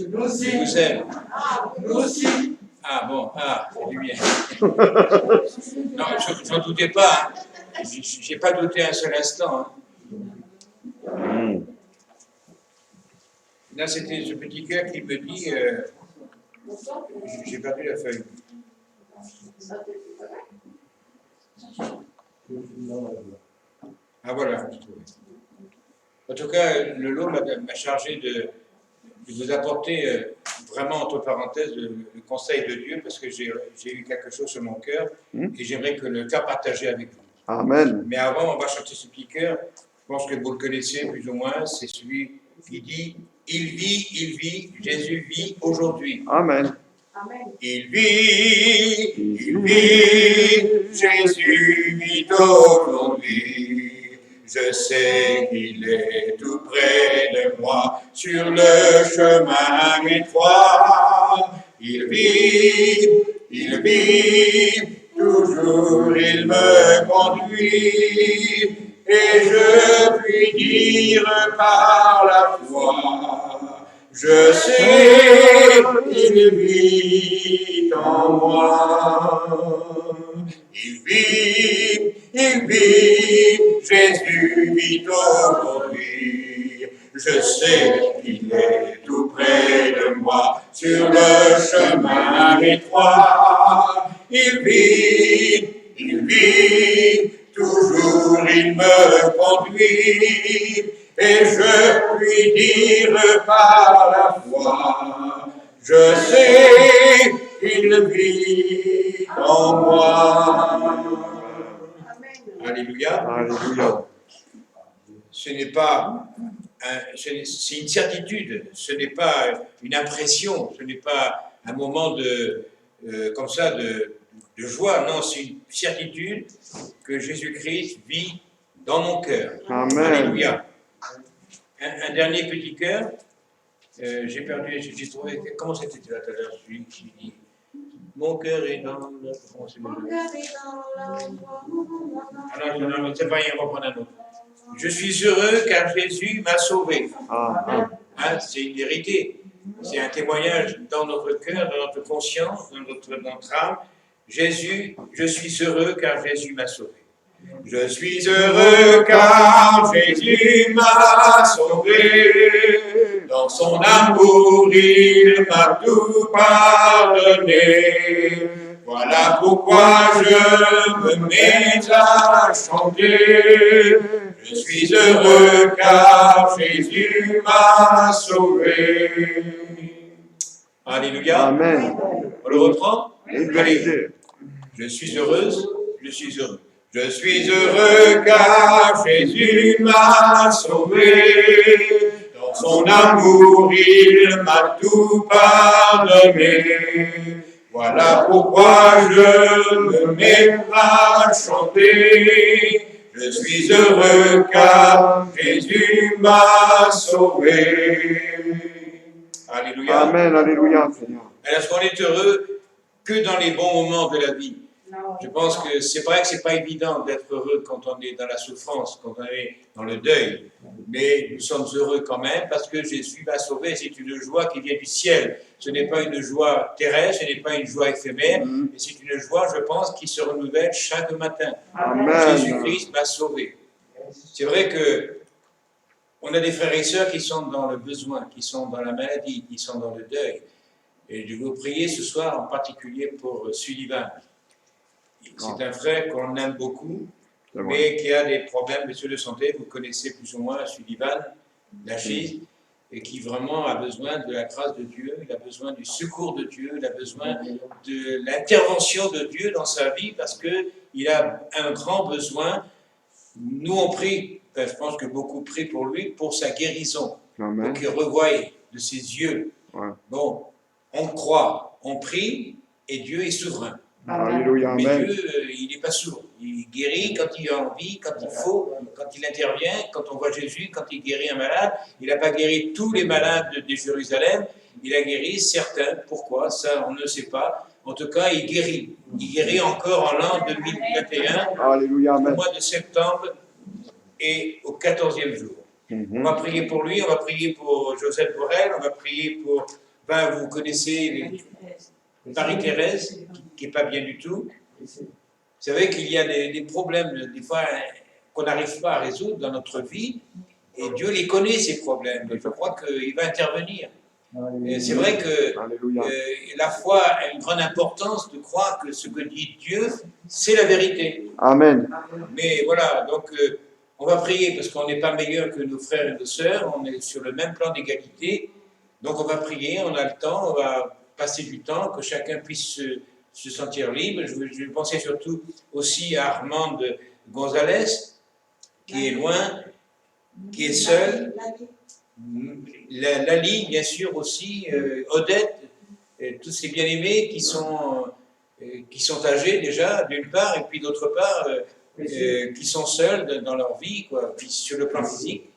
Nous aussi. Je vous aime. Nous aussi. Ah bon, c'est du bien. Non, je n'en doutais pas. Hein. J'ai pas douté un seul instant. Hein. Là, c'était ce petit cœur qui me dit, j'ai perdu la feuille. Ah voilà, j'ai trouvé. En tout cas, le lot m'a chargé de vous apporter vraiment, entre parenthèses, le conseil de Dieu, parce que j'ai eu quelque chose sur mon cœur et j'aimerais le faire partager avec vous. Amen. Mais avant, on va chanter ce petit cœur. Je pense que vous le connaissez plus ou moins. C'est celui qui dit « Il vit, Jésus vit aujourd'hui. » Amen. Il vit, Jésus vit aujourd'hui. Je sais qu'il est tout près de moi, sur le chemin étroit. Il vit, toujours il me conduit, et je puis dire par la foi, je sais qu'il vit en moi. Il vit, Jésus vit aujourd'hui. Je sais qu'il est tout près de moi, sur le chemin étroit. Il vit, toujours il me conduit, et je puis dire par la foi, je sais qu'il vit en moi. Alléluia. Alléluia. Ce n'est pas, c'est une certitude, ce n'est pas une impression, ce n'est pas un moment comme ça de joie, non, c'est une certitude que Jésus-Christ vit dans mon cœur. Amen. Alléluia. Un dernier petit cœur, j'ai perdu, j'ai trouvé, comment c'était là tout à l'heure, celui qui dit, mon cœur est dans le... Comment c'est Mon cœur est dans la... non, c'est pas, il reprend un autre. Je suis heureux car Jésus m'a sauvé. Hein, c'est une vérité. C'est un témoignage dans notre cœur, dans notre conscience, dans notre âme. Jésus, je suis heureux car Jésus m'a sauvé. Je suis heureux car Jésus m'a sauvé. Dans son amour, il m'a tout pardonné. Voilà pourquoi je me mets à chanter. Je suis heureux car Jésus m'a sauvé. Alléluia. Amen. On le reprend? Allez. Je suis heureuse, je suis heureux. Je suis heureux car Jésus m'a sauvé. Dans son amour, il m'a tout pardonné. Voilà pourquoi je me mets à chanter. Je suis heureux car Jésus m'a sauvé. Alléluia. Amen. Alléluia, Seigneur. Est-ce qu'on est heureux que dans les bons moments de la vie? Je pense que c'est vrai que c'est pas évident d'être heureux quand on est dans la souffrance, quand on est dans le deuil. Mais nous sommes heureux quand même parce que Jésus m'a sauvé. C'est une joie qui vient du ciel. Ce n'est pas une joie terrestre, ce n'est pas une joie éphémère, mais c'est une joie, je pense, qui se renouvelle chaque matin. Amen. Jésus-Christ m'a sauvé. C'est vrai que on a des frères et sœurs qui sont dans le besoin, qui sont dans la maladie, qui sont dans le deuil. Et je vais vous prier ce soir en particulier pour Sullivan. C'est un frère qu'on aime beaucoup, mais qui a des problèmes de santé. Vous connaissez plus ou moins Sullivan, Lachise, et qui vraiment a besoin de la grâce de Dieu, il a besoin du secours de Dieu, il a besoin de l'intervention de Dieu dans sa vie parce qu'il a un grand besoin. Nous, on prie, je pense que beaucoup prient pour lui, pour sa guérison, pour qu'il revoie de ses yeux. Ouais. Bon, on croit, on prie, et Dieu est souverain. Alléluia, mais amen. Dieu, il n'est pas sourd. Il guérit quand il a envie, quand il faut, quand il intervient, quand on voit Jésus, quand il guérit un malade. Il n'a pas guéri tous les malades de Jérusalem, il a guéri certains. Pourquoi? Ça, on ne sait pas. En tout cas, il guérit. Il guérit encore en l'an 2021, Alléluia, amen. au mois de septembre et au 14e jour. On va prier pour lui, on va prier pour Joseph Borrell, on va prier pour Ben, vous connaissez Marie-Thérèse, qui n'est pas bien du tout. Vous savez qu'il y a des problèmes, des fois, qu'on n'arrive pas à résoudre dans notre vie, et Dieu les connaît, ces problèmes. Je crois qu'il va intervenir. Et c'est vrai que Alléluia. la foi a une grande importance de croire que ce que dit Dieu, c'est la vérité. Amen. Mais voilà, donc on va prier parce qu'on n'est pas meilleur que nos frères et nos sœurs, on est sur le même plan d'égalité. Donc on va prier, on a le temps, on va passer du temps, que chacun puisse se sentir libre. Je pensais surtout aussi à Armande Gonzalez, qui est loin, qui est seule. Lali, bien sûr aussi, Odette, tous ces bien-aimés qui sont âgés déjà, d'une part, et puis d'autre part, qui sont seuls dans leur vie, quoi, puis sur le plan physique.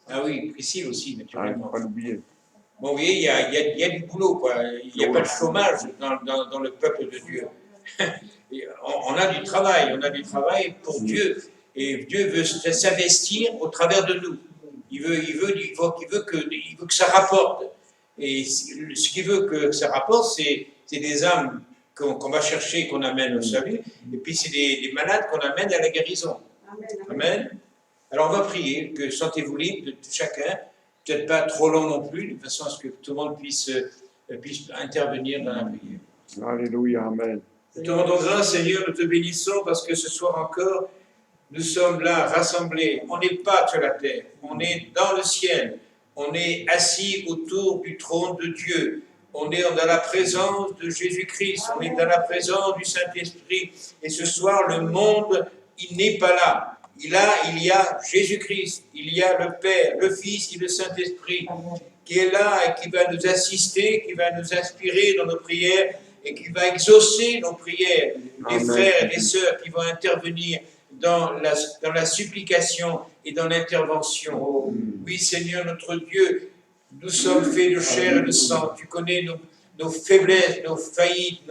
Ah oui, Priscille aussi, Ah, il ne naturellement. faut pas l'oublier. Bon, vous voyez, il y a du boulot, quoi. Il n'y a pas de chômage dans le peuple de Dieu. On a du travail pour Dieu. Et Dieu veut s'investir au travers de nous. Il veut que ça rapporte. Et ce qu'il veut que ça rapporte, c'est des âmes qu'on va chercher, qu'on amène au salut. Et puis c'est des malades qu'on amène à la guérison. Amen. Alors on va prier, que sentez-vous libre de chacun, peut-être pas trop long non plus, de façon à ce que tout le monde puisse intervenir dans la prière. Alléluia. Amen. Nous te rendons grâce, Seigneur, nous te bénissons parce que ce soir encore, nous sommes là, rassemblés. On n'est pas sur la terre, on est dans le ciel. On est assis autour du trône de Dieu. On est dans la présence de Jésus-Christ. On est dans la présence du Saint-Esprit. Et ce soir, le monde, il n'est pas là. Il y a Jésus-Christ. Il y a le Père, le Fils et le Saint-Esprit qui est là et qui va nous assister, qui va nous inspirer dans nos prières et qui va exaucer nos prières. Les frères et les sœurs qui vont intervenir dans la supplication et dans l'intervention. Oui, Seigneur, notre Dieu, nous sommes faits de chair et de sang. Tu connais nos faiblesses, nos faillites,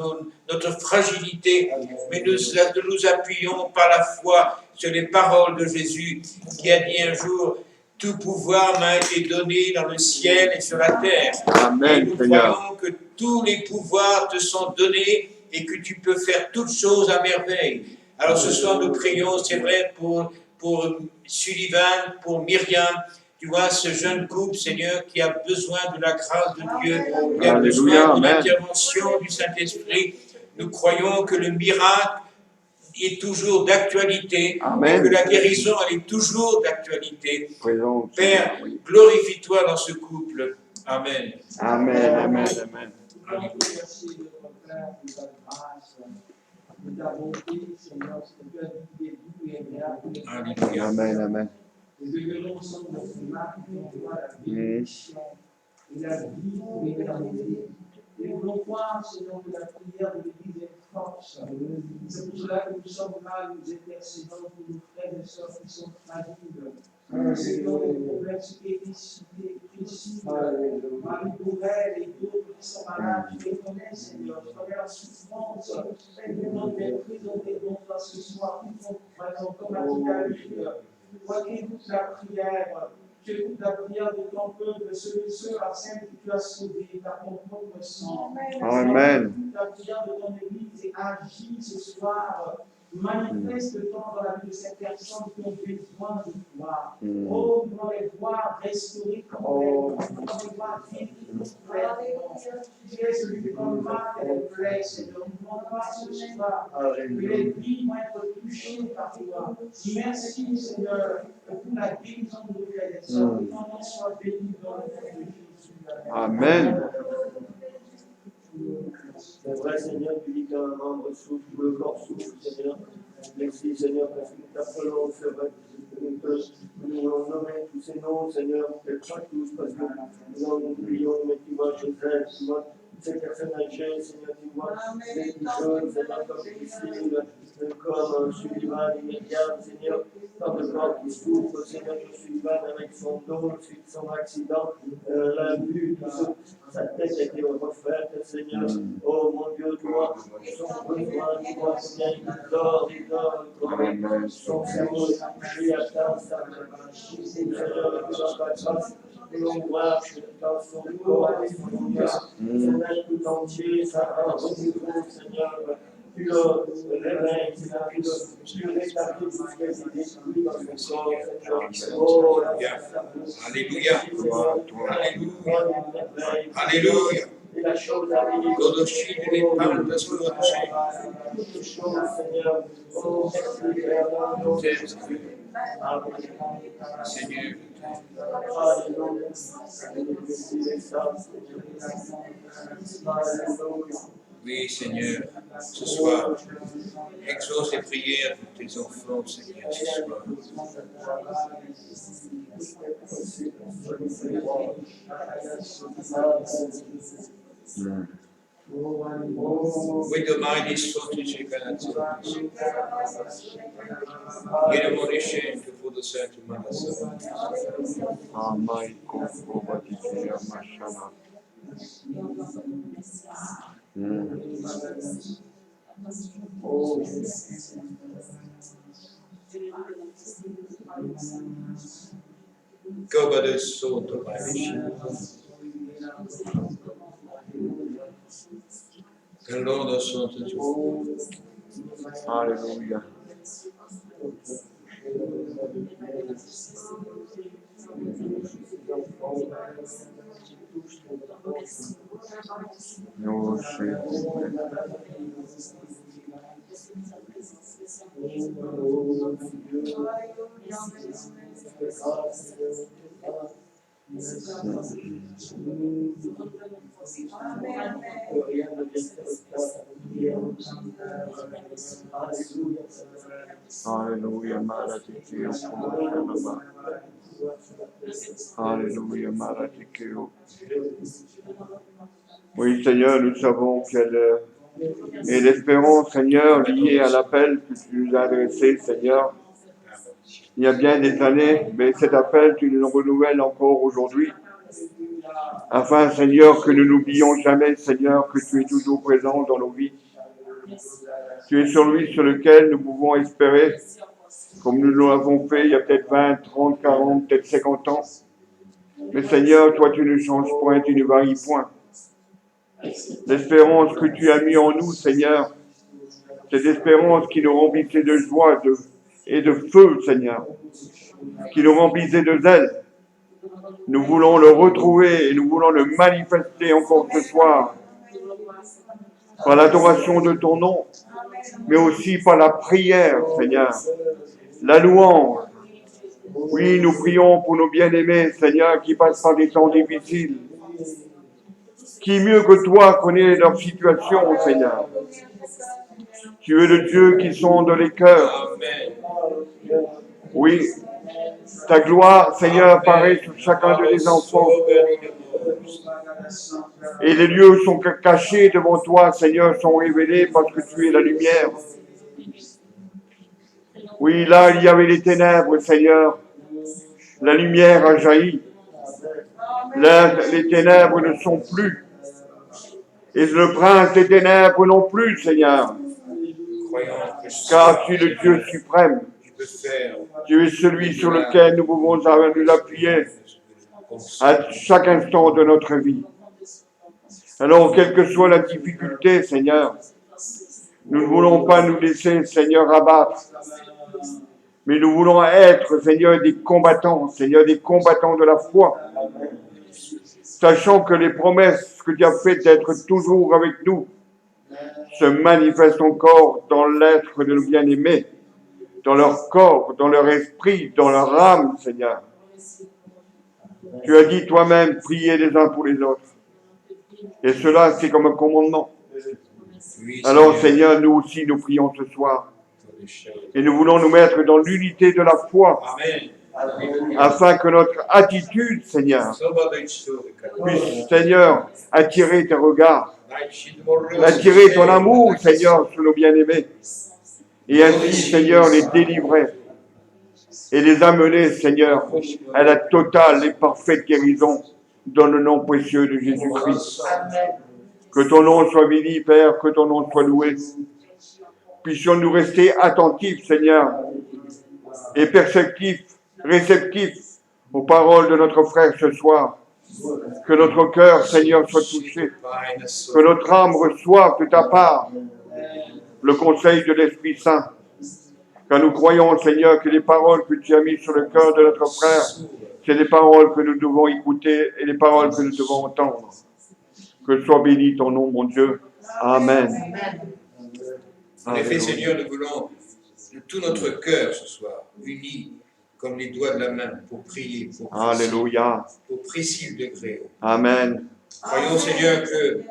notre fragilité, mais nous appuyons par la foi sur les paroles de Jésus qui a dit un jour: tout pouvoir m'a été donné dans le ciel et sur la terre. Amen, et nous Seigneur. croyons que tous les pouvoirs te sont donnés et que tu peux faire toutes choses à merveille. Alors ce soir, nous prions, c'est vrai, pour Sullivan, pour Myriam, tu vois, ce jeune couple, Seigneur, qui a besoin de la grâce de Dieu, qui a besoin de l'intervention du Saint-Esprit. Nous croyons que le miracle est toujours d'actualité, et que la guérison, elle est toujours d'actualité. Père, glorifie-toi dans ce couple. Amen. Amen, amen, amen. Alléluia. Amen, amen. Et devenons ensemble dans ce marque où on voit la bénédiction et la vie pour l'éternité. Et nous voulons croire, Seigneur, que la prière de l'Église est force. C'est pour cela que nous sommes là, nous intercédons pour nos frères et sœurs qui sont fragiles. Seigneur, les problèmes spécifiques, précis, Marie Bourrel et d'autres qui sont malades, tu les connais, Seigneur. Tu connais la souffrance. Et nous demandons d'être présentés dans ce soir, vraiment comme à qui a eu. Toi qui écoutes la prière, tu écoutes la prière de ton peuple, ceux et ceux à celles que tu as sauvés par ton propre sang. Amen. Écoute la prière de ton Église et agis ce soir. Manifeste-toi dans la vie de ces personnes qui ont besoin de toi. Oh, nous allons les voir restaurer complètement. Nous allons les voir vivre complètement. Tu es celui qui combat et les plaies, Seigneur. Nous voulons voir ce soir que les vies vont être touchées par toi. Merci, Seigneur, pour la guérison de nos frères et sœurs. Que ton nom soit béni dans le nom de Jésus. Amen. C'est vrai, Seigneur, tu dis qu'un membre souffre, le corps souffre, Seigneur. Merci, Seigneur, parce que nous t'appelons, c'est vrai, que nous allons nommer tous ces noms, Seigneur, peut-être pas tous, parce que nous en oublions, mais tu vois Joseph, tu vois ces personnes âgées, Seigneur, tu vois ces petits jeunes, Seigneur, comme Priscille, comme Sullivan et Myriam, Seigneur, tant de corps qui souffrent, Seigneur, que Sullivan avec son dos, suite de son accident, la vue, tout ça. Sa tête a été refaite, Seigneur. Oh mon Dieu, toi, son besoin, tu vois combien il dort, son cerveau est touché, atteint, Seigneur, tu n'as pas de grâce. voulons voir cette tension du corps, Seigneur, tout entier, ça a un renouveau, Seigneur. Tu le réveilles, Seigneur, tu rétablis tout ce qui est l'esprit dans son corps, Seigneur. Oh, Alléluia. Alléluia. Alléluia. Alléluia. Et la chose arrive. Godoshi de panta scuoce. Toutes choses, Seigneur. Oh, merci, Père, dans le nom de Jésus. Amen. Seigneur. Alléluia. Alléluia. Oui, Seigneur, ce soir, exauce les prières de tes enfants, Seigneur, ce soir. Guido di sotto ci canazzo. Guido morisce che fu do santo manassa. Amai koko batiki amashana. Coba del sotto marisce. Che loro sotto ci fu. Alléluia. Oh, Alléluia, Maradikeo, Alléluia, Maradikeo. Oui, Seigneur, nous savons quelle est l'espérance, Seigneur, liée à l'appel que tu nous as adressé, Seigneur. Il y a bien des années, mais cet appel, tu nous le renouvelles encore aujourd'hui. Afin, Seigneur, que nous n'oublions jamais, Seigneur, que tu es toujours présent dans nos vies. Tu es celui sur lequel nous pouvons espérer, comme nous l'avons fait il y a peut-être 20, 30, 40, peut-être 50 ans. Mais Seigneur, toi, tu ne changes point, tu ne varies point. L'espérance que tu as mis en nous, Seigneur, cette espérance qui nous remplissait de joie et de feu, Seigneur, qui nous remplissait de zèle. Nous voulons le retrouver et nous voulons le manifester encore ce soir par l'adoration de ton nom, mais aussi par la prière, Seigneur, la louange. Oui, nous prions pour nos bien-aimés, Seigneur, qui passent par des temps difficiles. Qui mieux que toi connaît leur situation, Seigneur. Tu es le Dieu qui sonde les cœurs. Oui, ta gloire, Seigneur, paraît sur chacun de tes enfants. Et les lieux sont cachés devant toi, Seigneur, sont révélés parce que tu es la lumière. Oui, là, il y avait les ténèbres, Seigneur. La lumière a jailli. Là, les ténèbres ne sont plus. Et le prince des ténèbres non plus, Seigneur. Car tu es le Dieu suprême. Tu es celui sur lequel nous pouvons nous appuyer à chaque instant de notre vie. Alors, quelle que soit la difficulté, Seigneur, nous ne voulons pas nous laisser, Seigneur, abattre. Mais nous voulons être, Seigneur, des combattants, Seigneur, des combattants de la foi. Sachant que les promesses que tu as faites d'être toujours avec nous se manifestent encore dans l'être de nos bien-aimés, dans leur corps, dans leur esprit, dans leur âme, Seigneur. Tu as dit toi-même, priez les uns pour les autres. Et cela, c'est comme un commandement. Alors, Seigneur, nous aussi, nous prions ce soir. Et nous voulons nous mettre dans l'unité de la foi. Afin que notre attitude, Seigneur, puisse, Seigneur, attirer tes regards, attirer ton amour, Seigneur, sur nos bien-aimés, et ainsi, Seigneur, les délivrer et les amener, Seigneur, à la totale et parfaite guérison dans le nom précieux de Jésus-Christ. Que ton nom soit béni, Père, que ton nom soit loué. Puissions-nous rester attentifs, Seigneur, et perceptifs, réceptifs aux paroles de notre frère ce soir. Que notre cœur, Seigneur, soit touché. Que notre âme reçoive de ta part le conseil de l'Esprit Saint. Car nous croyons, Seigneur, que les paroles que tu as mises sur le cœur de notre frère, c'est les paroles que nous devons écouter et les paroles que nous devons entendre. Que soit béni ton nom, mon Dieu. Amen. En effet, Seigneur, nous voulons de tout notre cœur ce soir, unis comme les doigts de la main, pour prier, Alléluia. au précis degré. Amen. Croyons, Seigneur, que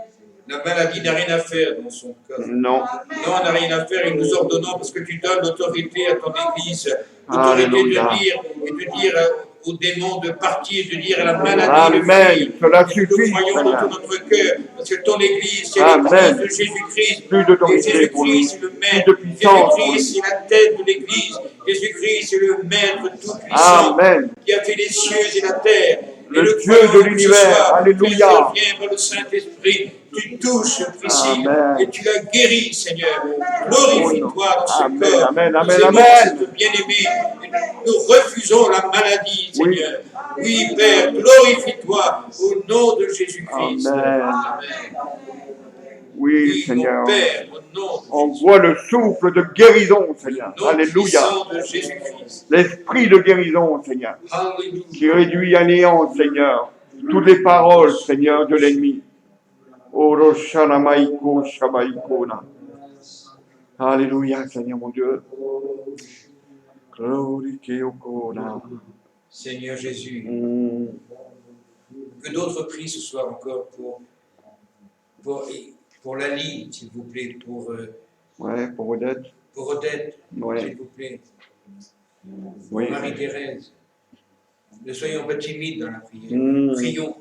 la maladie n'a rien à faire dans son corps. Non. Non, elle n'a rien à faire et nous ordonnons parce que tu donnes l'autorité à ton Église, l'autorité Alléluia. de dire aux démons de partir, de dire à la maladie de Amen. fuir. Cela Et nous suffit, croyons dans Seigneur. tout notre cœur parce que ton Église, c'est Amen. l'Église de Jésus-Christ. Plus d'autorité Et pour nous. Jésus-Christ, c'est le Maître. Plus de puissance pour Jésus-Christ, c'est la tête de l'Église. Jésus-Christ, c'est le Maître tout-puissant Amen. qui a fait les cieux et la terre. Le Et nous Dieu croyons de que ce l'univers. soir, Alléluia. Tu interviens par le Saint-Esprit, tu touches Priscille Amen. et tu l'as guéri, Seigneur. Glorifie-toi dans ce Amen, corps. amen, Nous amen, aimons amen. cette bien-aimée. Nous refusons la maladie, Oui. Seigneur. Oui, Père, glorifie-toi au nom de Jésus-Christ. Amen. Oui, Oui, Seigneur. mon Père, au nom On voit le souffle de guérison, Seigneur. nom Alléluia. puissant de Jésus-Christ. L'esprit de guérison, Seigneur. Alléluia. Qui réduit à néant, Seigneur, toutes les paroles, Seigneur, de l'ennemi. Oroshanamaiko Shabaikona. Alléluia, Seigneur mon Dieu. Glory Keokona. Seigneur Jésus, Mm. que d'autres prient ce soir encore pour Lali, s'il vous plaît, Ouais, pour Odette. pour Odette, Ouais. s'il vous plaît, pour Oui. Marie-Thérèse. Ne soyons pas timides dans la prière. Mm. Prions,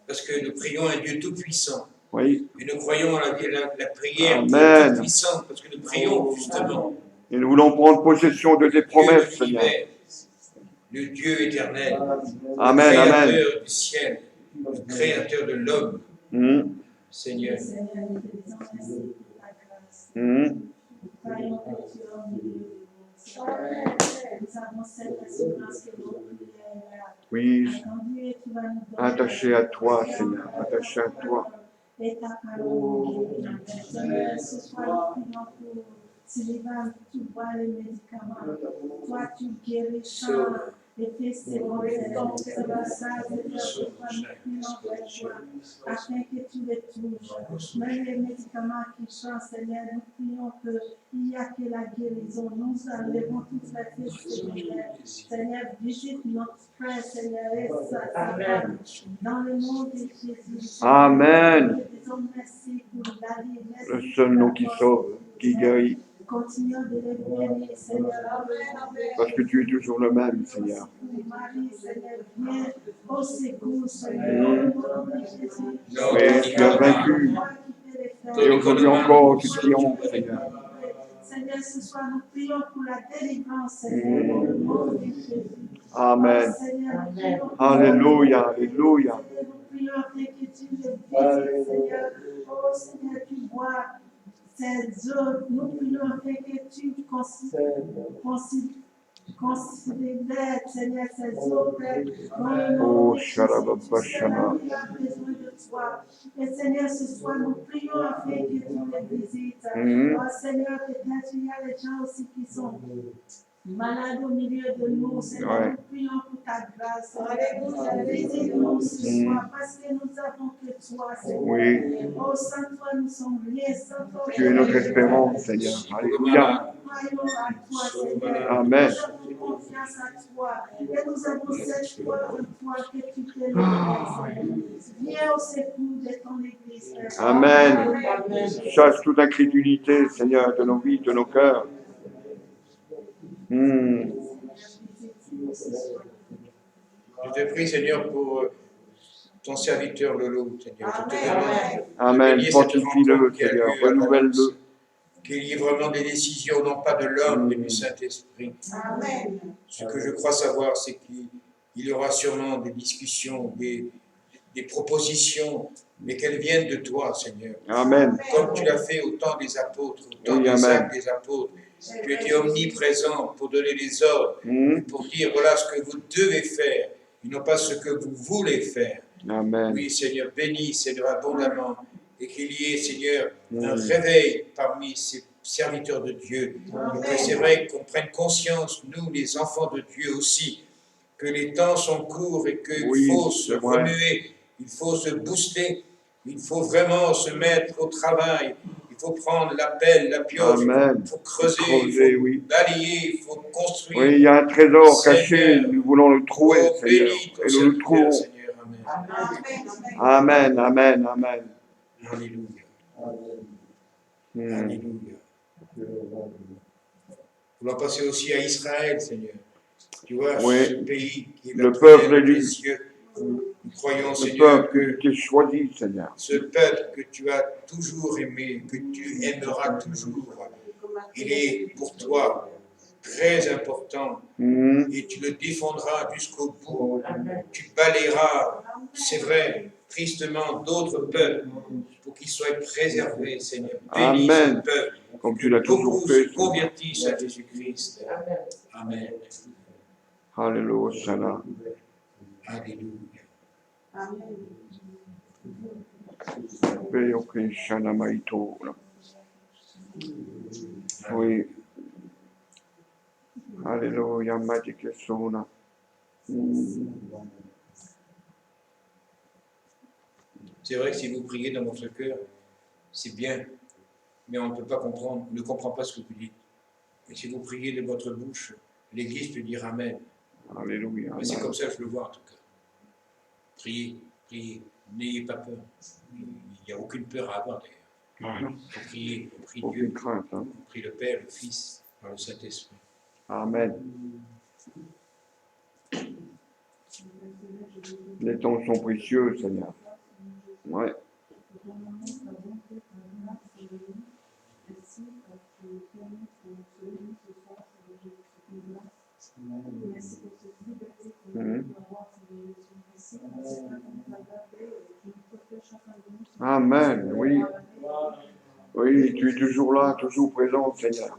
parce que nous prions un Dieu tout-puissant. Oui. Et nous croyons à la prière Amen. tout-puissante, parce que nous prions justement Et nous voulons prendre possession de tes Dieu promesses, de Seigneur. l'univers, le Dieu éternel, Amen, le amen. créateur du ciel, le créateur de l'homme, Mm. Seigneur. Mm. Croyons que tu es au milieu de nous. Nous avons cette assurance que nos prières Oui, attendues et tu vas nous donner attaché à toi, Seigneur, attaché à toi. et ta parole. Seigneur, ce soir, nous prions pour Sullivan, tu vois les médicaments. Toi, tu guéris chant et fais ses bons effets. C'est pour ça, Seigneur, ce soir, nous prions vers toi, afin que tu les touches. Même les médicaments qui chantent, Seigneur, nous prions qu'il n'y a que la guérison. Nous enlevons toutes les faits secondaires. Seigneur, visite notre frère, Seigneur, et sa femme. Dans le nom de Jésus. Amen. Nous te disons merci pour la vie. Merci Le seul nom qui sauve, qui guérit. Continuons de les bénir, Seigneur. Parce que tu es toujours le même, Seigneur. Marie, Seigneur, viens au secours, Seigneur. Au nom de Jésus. Oui, tu as vaincu. Et aujourd'hui encore, tu triomphes, Seigneur. Seigneur, ce soir, nous prions pour la délivrance, Seigneur. Au nom de Jésus. Amen. Seigneur, nous prions pour Alléluia, alléluia. Seigneur, nous prions afin que tu le visites, Seigneur. Oh Seigneur, tu vois ces eaux. Nous prions afin que tu considères, Seigneur, ces eaux, Père. Dans le nom Oh, de Jésus, Sharababa tu sais Shama. qu'il a besoin de toi. Et Seigneur, ce soir, nous prions afin que tu les visites. Mhm. Oh Seigneur, peut-être il y a des gens aussi qui sont malades au milieu de nous. Seigneur, Ouais. nous prions pour ta grâce. Visite-nous ce soir parce que nous avons que toi, Seigneur. Oui, Oh, sans toi, nous sommes rien. Sans toi, tu es notre espérance, Seigneur. Alléluia. nous croyons à toi, Seigneur. Amen. Nous avons confiance à toi. Et nous avons cette foi en toi que tu t'es Viens au secours de ton Église, Père. Amen. Chasse toute incrédulité, Seigneur, de nos vies, de nos cœurs. Hmm. Je te prie, Seigneur, pour ton serviteur Lolo, Seigneur. Je te demande Amen. de bénir cette Fortifie-le, rencontre qui a Seigneur. lieu à Renouvelle-le. Valence. Qu'il y ait vraiment des décisions, non pas de l'homme, mais du Saint-Esprit. Ce que je crois savoir, c'est qu'il y aura sûrement des discussions, des propositions, mais qu'elles viennent de toi, Seigneur. Amen. Comme tu l'as fait au temps des apôtres, au temps Oui, des amen. actes des apôtres. Tu étais omniprésent pour donner les ordres, Hmm. pour dire voilà ce que vous devez faire. et non pas ce que vous voulez faire. Amen. Oui, Seigneur, bénis, Seigneur, abondamment, et qu'il y ait, Seigneur, un réveil parmi ces serviteurs de Dieu. Et que c'est vrai qu'on prenne conscience, nous, les enfants de Dieu aussi, que les temps sont courts et qu'il Oui, faut se c'est vrai. remuer, il faut se booster, il faut vraiment se mettre au travail, il faut prendre la pelle, la pioche, Amen. il faut creuser, il Creuser, faut oui. balayer, il faut construire. Oui, il y a un trésor caché, Seigneur, nous voulons le trouver, oh, Seigneur, bénis ton et nous le serviteur, trouvons. Seigneur, Amen. Amen, amen, amen. Alléluia, Hmm. Alléluia. On va passer aussi à Israël, Seigneur. Tu vois, Oui. ce pays qui est Le notre peuple élu. précieux. Nous croyons, Le Seigneur, peuple que qui est choisi, Seigneur. ce peuple que tu as toujours aimé, que tu aimeras toujours, il est pour toi très important Hmm. et tu le défendras jusqu'au bout. Tu balayeras, c'est vrai, tristement d'autres peuples pour qu'ils soient préservés, Seigneur. Bénis Amen. ce peuple, Comme que tu l'as toujours beaucoup fait, se Seigneur. convertissent à Jésus-Christ. Amen. Alléluia. Alléluia. Peo Krishna Maito. Oui. Alléluia, Magic Sona. C'est vrai que si vous priez dans votre cœur, c'est bien, mais on ne peut pas comprendre, on ne comprend pas ce que vous dites. Et si vous priez de votre bouche, l'Église peut dire Amen. Alléluia. Mais c'est comme ça que je le vois en tout cas. Priez, priez, n'ayez pas peur. Il n'y a aucune peur à avoir d'ailleurs. Voilà. Il faut prier, on prie Aucune Dieu, crainte. Hein. on prie le Père, le Fils, par le Saint-Esprit. Amen. Les temps sont précieux, Seigneur. Ouais. Mhm. Amen, oui. Oui, tu es toujours là, toujours présent, Seigneur.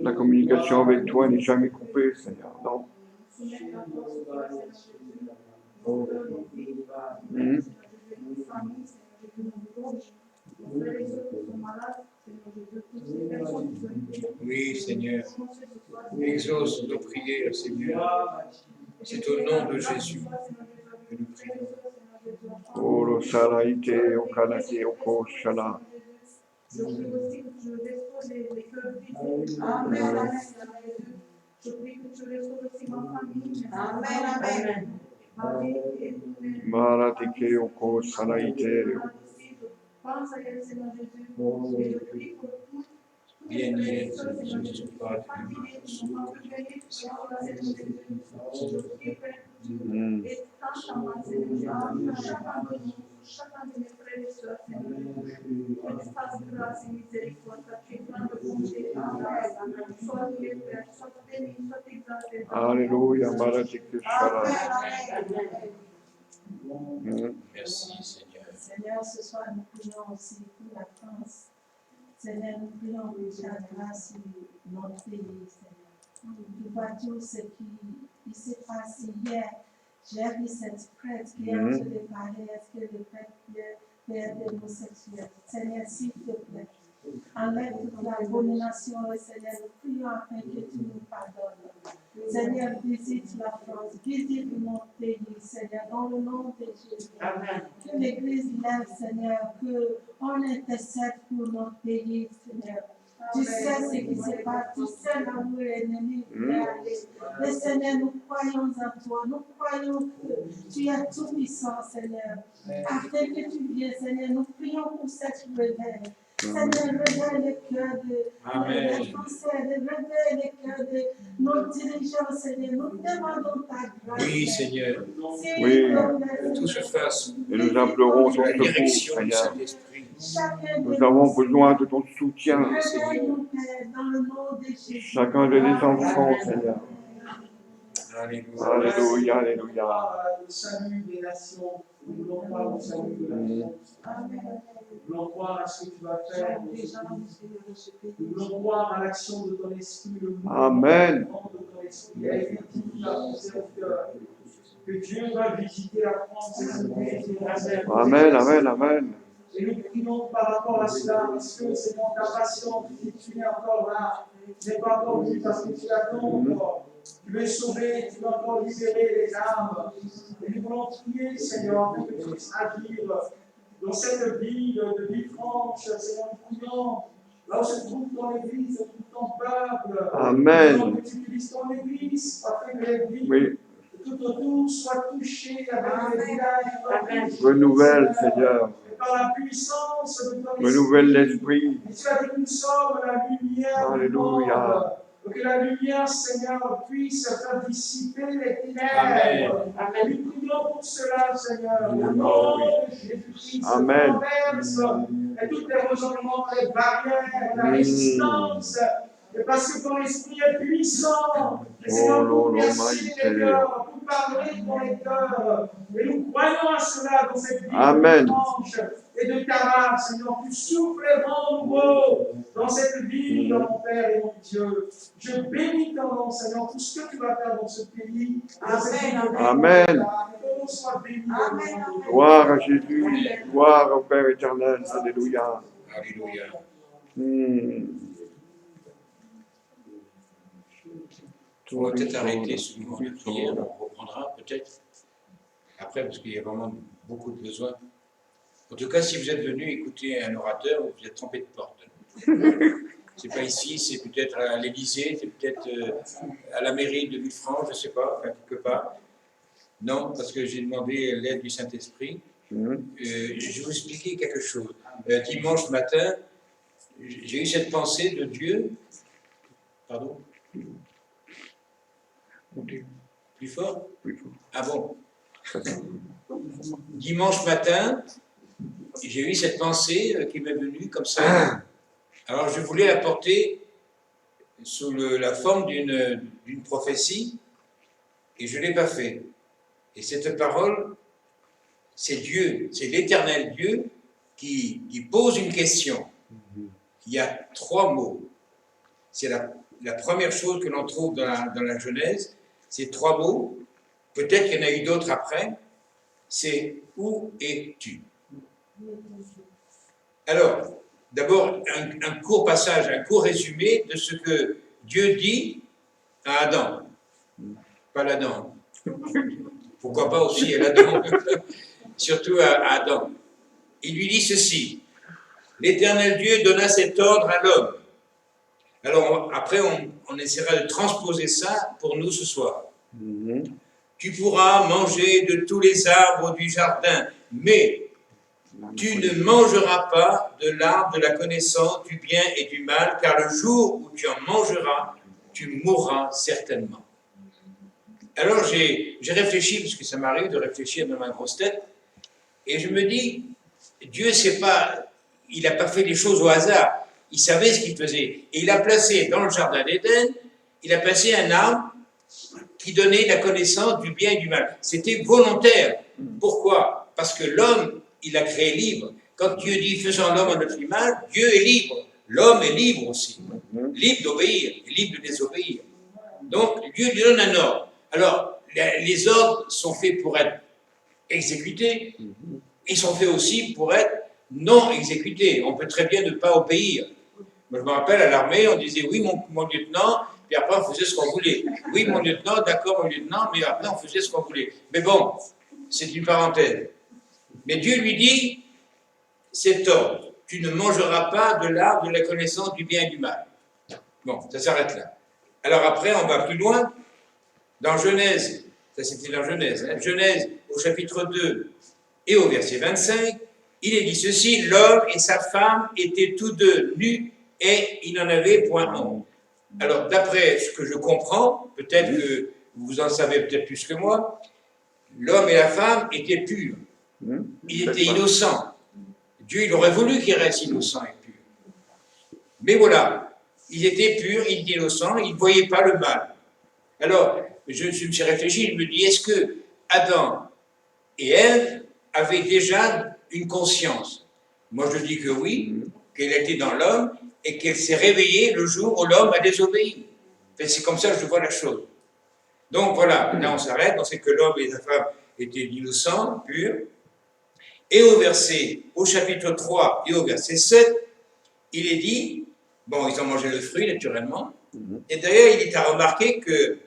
La communication avec toi n'est jamais coupée, Seigneur. Non. Mhm. Oui, Seigneur. Exauce nos prières, Seigneur. C'est au nom de Jésus que nous prions. Oh, le salaïte, au kanake, au koshala. Je prie aussi que tu restaures les cœurs brisés. Amen. Je prie que tu restaures aussi ma famille. Amen. Maratike, au kosalaïte. Je pense à elle, Seigneur Jésus. Et je prie pour toutes Bien, les Jésus, sœurs, Seigneur je Jésus, suis pas fatiguées, qui n'ont pas pu venir ce soir, Seigneur Jésus. Je prie, Père, que tu étends ta main, Seigneur Jésus, sur chacun de nous, sur chacun de mes frères et sœurs, Seigneur Jésus. Que tu fasses grâce et miséricorde, car tu es plein de bonté. Amen. Sois loué, Père, sois béni, sois exalté. Alléluia, maratike, shala. Merci, Seigneur. Seigneur, ce soir, nous prions aussi pour la France. Seigneur, nous prions pour ta grâce sur notre pays, Seigneur. Tu vois tout ce qui s'est passé hier. J'ai vu cette prêtre qui est en train de parler. Est-ce que le prêtre peut être homosexuel? Seigneur, s'il te plaît, enlève toute l'abomination, Seigneur. Nous prions afin que tu nous pardonnes. Seigneur, visite la France, visite notre pays, Seigneur, dans le nom de Jésus. Amen. Que l'Église lève, Seigneur, qu'on intercède pour notre pays, Seigneur. Tu sais ce qui se passe, tu sais là où l'ennemi est allé. Mais Seigneur, nous croyons en toi, nous croyons que tu es tout puissant, Seigneur. Afin que tu viennes, Seigneur, nous prions pour cette réveil. Seigneur, réveille le cœur des Français, réveille le cœur de nos dirigeants, Seigneur. Nous demandons ta grâce. Oui, Seigneur. Oui. Que tout se fasse. Et nous implorons ton La secours, direction du Seigneur. Saint-Esprit. Nous avons besoin de ton soutien. Réveille-nous, Père, dans le nom de Jésus. Chacun de les enfants, Seigneur. Alléluia. Alléluia, alléluia. Le salut des nations, nous voulons croire au salut de la France. Nous voulons croire à ce que tu vas faire dans ce pays. Nous voulons croire à l'action de ton esprit, le mouvement Amen. de ton esprit. il a été dit que Dieu va visiter la France et Amen, amen, amen. et nous prions par rapport à cela, parce que c'est dans ta patience que tu es encore là, tu n'es pas encore venu parce que tu attends encore. Tu veux sauver, tu veux encore libérer les âmes. Et nous voulons prier, Seigneur, afin que tu puisses agir dans cette ville de Villefranche, Seigneur, nous prions. Là où se trouve ton Église, se trouve ton peuple. Amen. Nous voulons que tu utilises ton Église afin que les villes Oui, tout autour soient touchées avec les villages. renouvelle, Seigneur. Et par la puissance de ton esprit. Renouvelle l'esprit. Et tu as dit que nous sommes la lumière du monde. Alléluia. Que la lumière, Seigneur, puisse faire dissiper les ténèbres. Amen. Nous prions pour cela, Seigneur. Au nom de Jésus-Christ, Amen. renverse et toutes les raisonnements, les barrières, la résistance. Et parce que ton esprit est puissant, et Seigneur, pour percer les cœurs, pour parler dans les cœurs. Et nous croyons à cela dans cette vie Amen. de dimanche et de Tamar, Seigneur. Tu souffles vent nouveau dans cette vie, mon Père et mon Dieu. Je bénis ton nom, Seigneur, tout ce que tu vas faire dans ce pays. Amen. Amen. Que ton nom soit béni. Amen. Gloire à Jésus. Gloire au Père éternel. Alléluia. Alléluia. On va peut-être arrêter ce moment de prière, on reprendra peut-être après, parce qu'il y a vraiment beaucoup de besoins. En tout cas, si vous êtes venu écouter un orateur, vous êtes trompé de porte. C'est pas ici, c'est peut-être à l'Élysée, c'est peut-être à la mairie de Villefranche, je ne sais pas, enfin, quelque part. Non, parce que j'ai demandé l'aide du Saint-Esprit. Je vais vous expliquer quelque chose. Dimanche matin, j'ai eu cette pensée de Dieu. Pardon? Plus fort? Ah bon? Dimanche matin, j'ai eu cette pensée qui m'est venue comme ça. Alors je voulais la porter sous la forme d'une prophétie et je ne l'ai pas fait. Et cette parole, c'est Dieu, c'est l'Éternel Dieu qui pose une question. Il y a 3 mots. C'est la première chose que l'on trouve dans la Genèse. Ces 3 mots, peut-être qu'il y en a eu d'autres après, c'est « Où es-tu » Alors, d'abord, un court passage, un court résumé de ce que Dieu dit à Adam. Pas l'Adam. Pourquoi pas aussi à l'Adam, surtout à Adam. Il lui dit ceci, « L'Éternel Dieu donna cet ordre à l'homme. » Alors, après, on essaiera de transposer ça pour nous ce soir. Tu pourras manger de tous les arbres du jardin, mais tu ne mangeras pas de l'arbre de la connaissance du bien et du mal, car le jour où tu en mangeras, tu mourras certainement. Alors, j'ai réfléchi, parce que ça m'arrive de réfléchir dans ma grosse tête, et je me dis, Dieu, il n'a pas fait les choses au hasard. Il savait ce qu'il faisait. Et il a placé dans le jardin d'Éden, il a placé un arbre qui donnait la connaissance du bien et du mal. C'était volontaire. Pourquoi? Parce que l'homme, il a créé libre. Quand Dieu dit « faisons l'homme à notre image », Dieu est libre. L'homme est libre aussi. Libre d'obéir, libre de désobéir. Donc, Dieu lui donne un ordre. Alors, les ordres sont faits pour être exécutés. Ils sont faits aussi pour être non exécutés. On peut très bien ne pas obéir. Moi, je me rappelle, à l'armée, on disait « oui, mon lieutenant », puis après, on faisait ce qu'on voulait. « Oui, mon lieutenant, d'accord, mon lieutenant », mais après, on faisait ce qu'on voulait. Mais bon, c'est une parenthèse. Mais Dieu lui dit cet ordre, « tu ne mangeras pas de l'arbre de la connaissance du bien et du mal ». Bon, ça s'arrête là. Alors après, on va plus loin. Dans Genèse, ça c'était dans Genèse, hein, Genèse au chapitre 2 et au verset 25, il est dit ceci, « L'homme et sa femme étaient tous deux nus et ils n'en avaient point honte. » Alors, d'après ce que je comprends, peut-être que vous en savez peut-être plus que moi, l'homme et la femme étaient purs. Ils étaient innocents. Dieu, il aurait voulu qu'ils restent innocents et purs. Mais voilà, ils étaient purs, ils étaient innocents, ils ne voyaient pas le mal. Alors, je me suis réfléchi, je me dis, est-ce que Adam et Ève avaient déjà une conscience? Moi, je dis que oui, qu'elle était dans l'homme et qu'elle s'est réveillée le jour où l'homme a désobéi. Enfin, c'est comme ça que je vois la chose. Donc voilà, là on s'arrête, on sait que l'homme et la femme étaient innocents, purs. Et au chapitre 3 et au verset 7, il est dit, bon, ils ont mangé le fruit naturellement, et d'ailleurs il est à remarquer que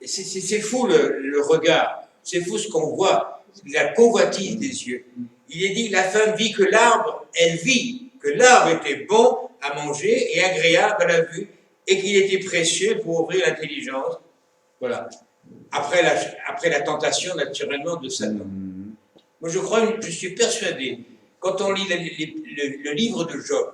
c'est fou le regard, c'est fou ce qu'on voit, la convoitise des yeux. Il est dit, la femme vit que l'arbre, elle vit que l'arbre était bon à manger et agréable à la vue, et qu'il était précieux pour ouvrir l'intelligence. Voilà. Après la tentation, naturellement, de Satan. Moi, je suis persuadé, quand on lit le livre de Job,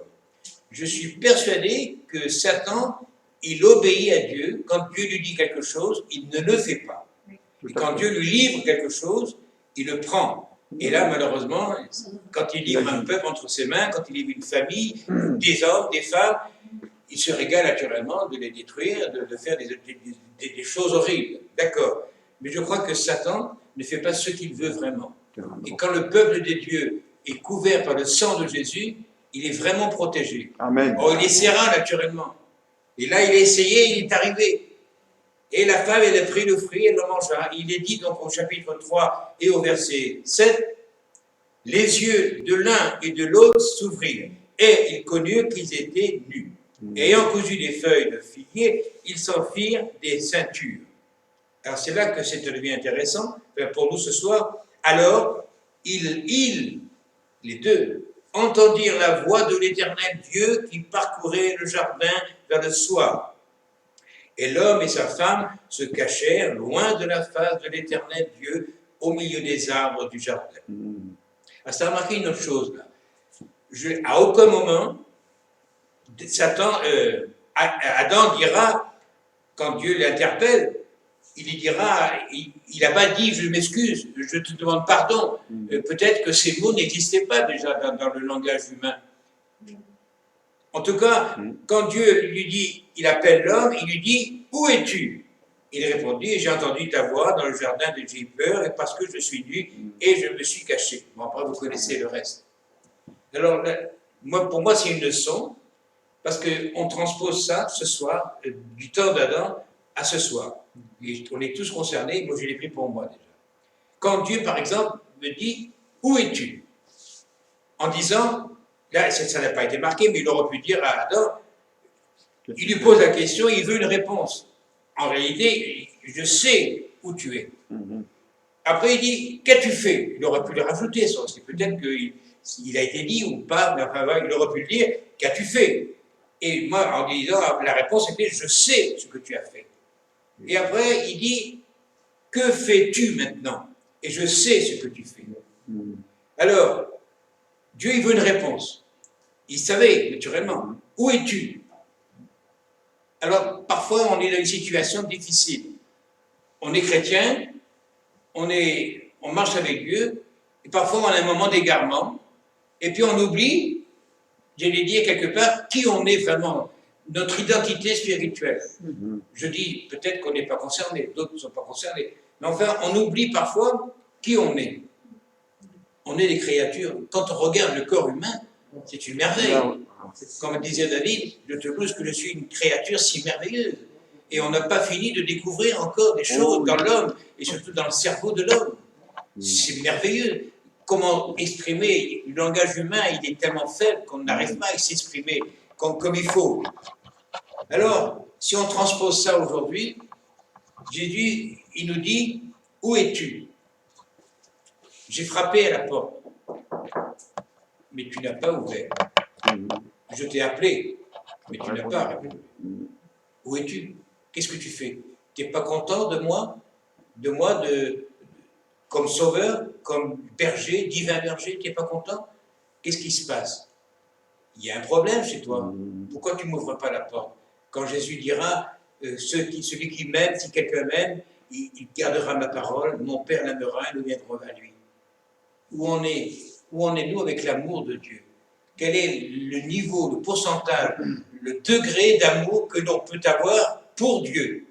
je suis persuadé que Satan, il obéit à Dieu. Quand Dieu lui dit quelque chose, il ne le fait pas. Et quand Dieu lui livre quelque chose, il le prend. Et là, malheureusement, quand il livre un peuple entre ses mains, quand il livre une famille, des hommes, des femmes, il se régale naturellement de les détruire, de faire des choses horribles. D'accord. Mais je crois que Satan ne fait pas ce qu'il veut vraiment. Et quand le peuple de Dieu est couvert par le sang de Jésus, il est vraiment protégé. Amen. Oh, il essaiera naturellement. Et là, il a essayé, il est arrivé. Et la femme, elle a pris le fruit, elle le mangea. Il est dit donc au chapitre 3 et au verset 7, « Les yeux de l'un et de l'autre s'ouvrirent, et ils connurent qu'ils étaient nus. Ayant cousu des feuilles de figuier, ils s'en firent des ceintures. » Alors c'est là que ça devient intéressant pour nous ce soir. Alors, les deux, entendirent la voix de l'Éternel Dieu qui parcourait le jardin vers le soir. Et l'homme et sa femme se cachèrent loin de la face de l'Éternel Dieu au milieu des arbres du jardin. Alors, ça a remarqué une autre chose là. À aucun moment, Adam dira, quand Dieu l'interpelle, il lui dira, il n'a pas dit « je m'excuse, je te demande pardon ». Peut-être que ces mots n'existaient pas déjà dans le langage humain. En tout cas, quand Dieu lui dit, il appelle l'homme, il lui dit « où es-tu » Il répondit « j'ai entendu ta voix dans le jardin de j'ai eu peur, et parce que je suis nu, et je me suis caché ». Bon, après, vous connaissez le reste. Alors, pour moi, c'est une leçon, parce qu'on transpose ça, ce soir, du temps d'Adam à ce soir. Et on est tous concernés, moi je l'ai pris pour moi déjà. Quand Dieu, par exemple, me dit « où es-tu » en disant, là ça n'a pas été marqué, mais il aurait pu dire à Adam, il lui pose la question, il veut une réponse. En réalité, je sais où tu es. Après il dit, qu'as-tu fait? Il aurait pu le rajouter, ça, c'est peut-être qu'il a été dit ou pas, mais enfin, il aurait pu le dire, qu'as-tu fait? Et moi, en disant, la réponse était, je sais ce que tu as fait. Et après, il dit, que fais-tu maintenant? Et je sais ce que tu fais. Alors, Dieu, il veut une réponse. Il savait, naturellement, où es-tu? Alors, parfois, on est dans une situation difficile. On est chrétien, on marche avec Dieu, et parfois, on a un moment d'égarement, et puis on oublie, j'allais dire quelque part, qui on est vraiment. Notre identité spirituelle. Je dis peut-être qu'on n'est pas concerné, d'autres ne sont pas concernés. Mais enfin, on oublie parfois qui on est. On est des créatures. Quand on regarde le corps humain, c'est une merveille. Comme disait David, je te loue que je suis une créature si merveilleuse. Et on n'a pas fini de découvrir encore des choses dans l'homme, et surtout dans le cerveau de l'homme. C'est merveilleux. Comment exprimer? Le langage humain, il est tellement faible qu'on n'arrive pas à s'exprimer comme il faut. Alors, si on transpose ça aujourd'hui, Jésus, il nous dit, où es-tu? J'ai frappé à la porte, mais tu n'as pas ouvert. Je t'ai appelé, mais tu n'as pas répondu. Où es-tu? Qu'est-ce que tu fais? Tu n'es pas content de moi? Comme sauveur, comme berger, divin berger, tu n'es pas content? Qu'est-ce qui se passe? Il y a un problème chez toi. Pourquoi tu ne m'ouvres pas la porte? Quand Jésus dira, celui qui m'aime, si quelqu'un m'aime, il gardera ma parole, mon Père l'aimera et nous viendrons à lui. Où en est-nous avec l'amour de Dieu? Quel est le niveau, le pourcentage, le degré d'amour que l'on peut avoir pour Dieu?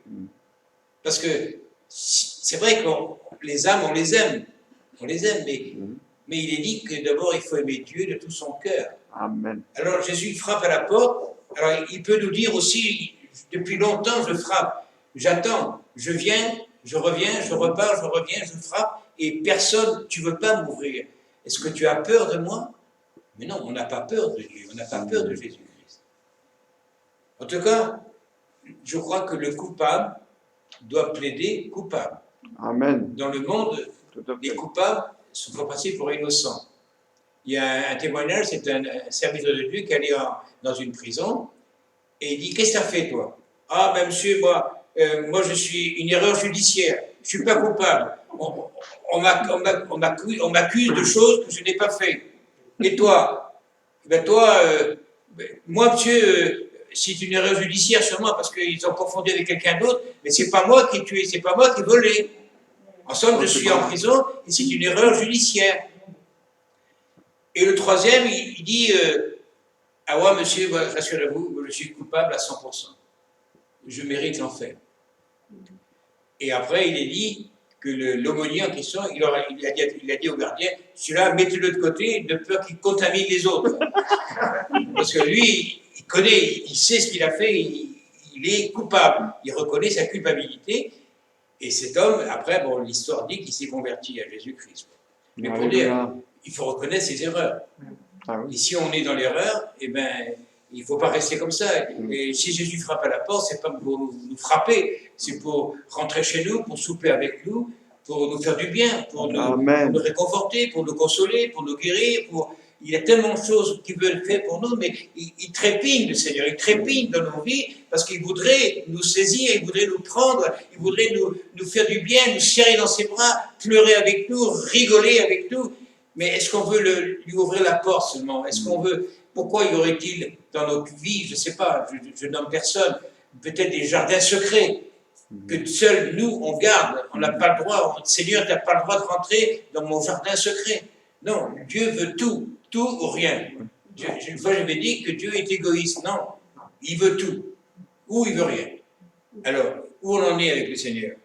Parce que c'est vrai que les âmes, on les aime, mais il est dit que d'abord il faut aimer Dieu de tout son cœur. Amen. Alors Jésus frappe à la porte. Alors il peut nous dire aussi, depuis longtemps je frappe, j'attends, je viens, je reviens, je repars, je reviens, je frappe, et personne, tu ne veux pas m'ouvrir. Est-ce que tu as peur de moi? Mais non, on n'a pas peur de Dieu, on n'a pas peur de Jésus-Christ. En tout cas, je crois que le coupable doit plaider coupable. Amen. Dans le monde, Tout à les fait. coupables se font passer pour innocents. Il y a un témoignage, c'est un serviteur de Dieu qui est allé dans une prison et il dit: qu'est-ce que tu as fait, toi? Ah, ben monsieur, moi je suis une erreur judiciaire, je ne suis pas coupable. On m'accuse de choses que je n'ai pas fait. Et toi? Ben toi, moi, monsieur, c'est une erreur judiciaire sur moi parce qu'ils ont confondu avec quelqu'un d'autre, mais c'est pas moi qui ai tué, c'est pas moi qui ai volé. En somme, je suis en prison et c'est une erreur judiciaire. Et le troisième, il dit ah ouais, monsieur, rassurez-vous, je suis coupable à 100%. Je mérite l'enfer. Et après, il est dit que l'aumônier en question, il a dit au gardien: celui-là, mettez-le de côté, de peur qu'il contamine les autres. Parce que lui, il connaît, il sait ce qu'il a fait, il est coupable. Il reconnaît sa culpabilité. Et cet homme, après, bon, l'histoire dit qu'il s'est converti à Jésus-Christ. Mais pour dire, il faut reconnaître ses erreurs. Ah oui. Et si on est dans l'erreur, eh ben, il ne faut pas rester comme ça. Et si Jésus frappe à la porte, c'est pas pour nous frapper, c'est pour rentrer chez nous, pour souper avec nous, pour nous faire du bien, pour nous réconforter, pour nous consoler, pour nous guérir. Il y a tellement de choses qu'il veut faire pour nous, mais il trépigne, le Seigneur, il trépigne dans nos vies parce qu'il voudrait nous saisir, il voudrait nous prendre, il voudrait nous faire du bien, nous serrer dans ses bras, pleurer avec nous, rigoler avec nous. Mais est-ce qu'on veut lui ouvrir la porte seulement? Est-ce qu'on veut... Pourquoi y aurait-il dans notre vie, je ne sais pas, je nomme personne, peut-être des jardins secrets que seuls nous, on garde, on n'a pas le droit, Seigneur, tu n'as pas le droit de rentrer dans mon jardin secret. Non, Dieu veut tout ou rien. Une fois, j'avais dit que Dieu est égoïste. Non, il veut tout, ou il veut rien. Alors, où on en est avec le Seigneur?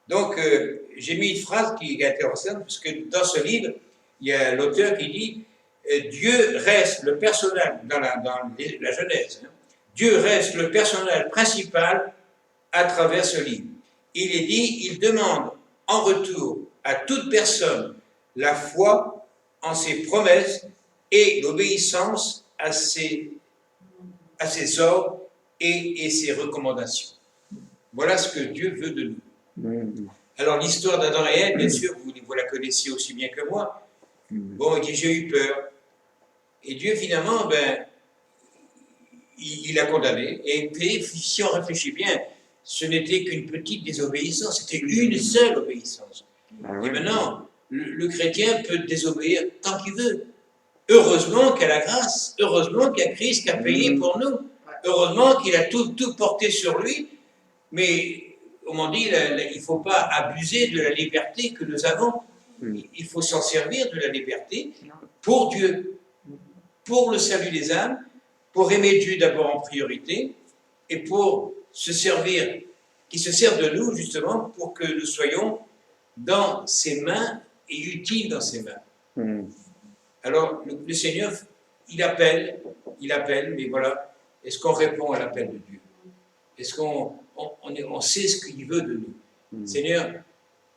Donc, j'ai mis une phrase qui est intéressante, parce que dans ce livre, il y a l'auteur qui dit Dieu reste le personnage, dans la Genèse, hein, Dieu reste le personnage principal à travers ce livre. Il est dit, il demande en retour à toute personne la foi en ses promesses et l'obéissance à ses ordres et ses recommandations. Voilà ce que Dieu veut de nous. Alors l'histoire d'Adam et Ève, bien sûr, vous la connaissez aussi bien que moi. Bon, il dit, j'ai eu peur. Et Dieu, finalement, ben, il a condamné. Et puis, si on réfléchit bien, ce n'était qu'une petite désobéissance, c'était une seule obéissance. Et maintenant, le chrétien peut désobéir tant qu'il veut. Heureusement qu'il a la grâce, heureusement qu'il y a Christ qui a payé pour nous, heureusement qu'il a tout porté sur lui, mais, comme on dit, il ne faut pas abuser de la liberté que nous avons. Il faut s'en servir de la liberté pour Dieu, pour le salut des âmes, pour aimer Dieu d'abord en priorité, et pour se servir, qui se serve de nous justement pour que nous soyons dans ses mains et utiles dans ses mains. Alors le Seigneur, il appelle, mais voilà, est-ce qu'on répond à l'appel de Dieu? Est-ce qu'on sait ce qu'il veut de nous? Seigneur,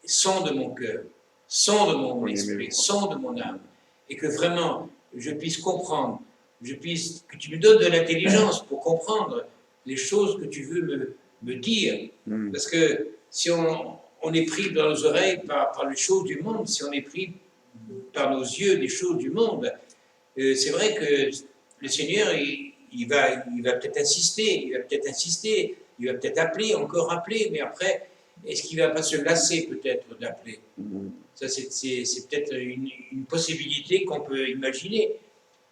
sonde mon cœur, sonde mon esprit, sonde mon âme, et que vraiment je puisse comprendre, que tu me donnes de l'intelligence pour comprendre les choses que tu veux me dire. Parce que si on est pris dans nos oreilles par les choses du monde, si on est pris par nos yeux des choses du monde, c'est vrai que le Seigneur, il va peut-être insister, il va peut-être appeler, encore appeler, mais après, est-ce qu'il ne va pas se lasser peut-être d'appeler? Ça, c'est peut-être une possibilité qu'on peut imaginer.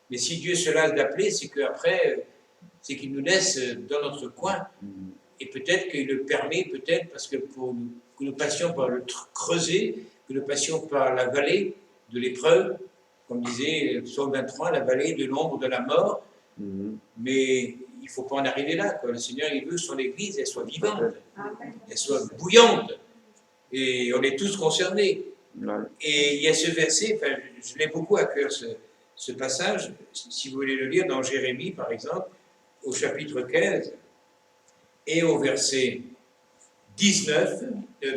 Mais si Dieu se lasse d'appeler, c'est qu'après, c'est qu'il nous laisse dans notre coin. Et peut-être qu'il le permet, parce que que nous passions par le creuset, que nous passions par la vallée de l'épreuve, comme disait le psaume 23, la vallée de l'ombre de la mort. Mais il ne faut pas en arriver là, quoi. Le Seigneur, il veut que son Église, elle soit vivante, elle soit bouillante. Et on est tous concernés. Et il y a ce verset, je l'ai beaucoup à cœur, ce passage, si vous voulez le lire dans Jérémie, par exemple, au chapitre 15, et au verset 19,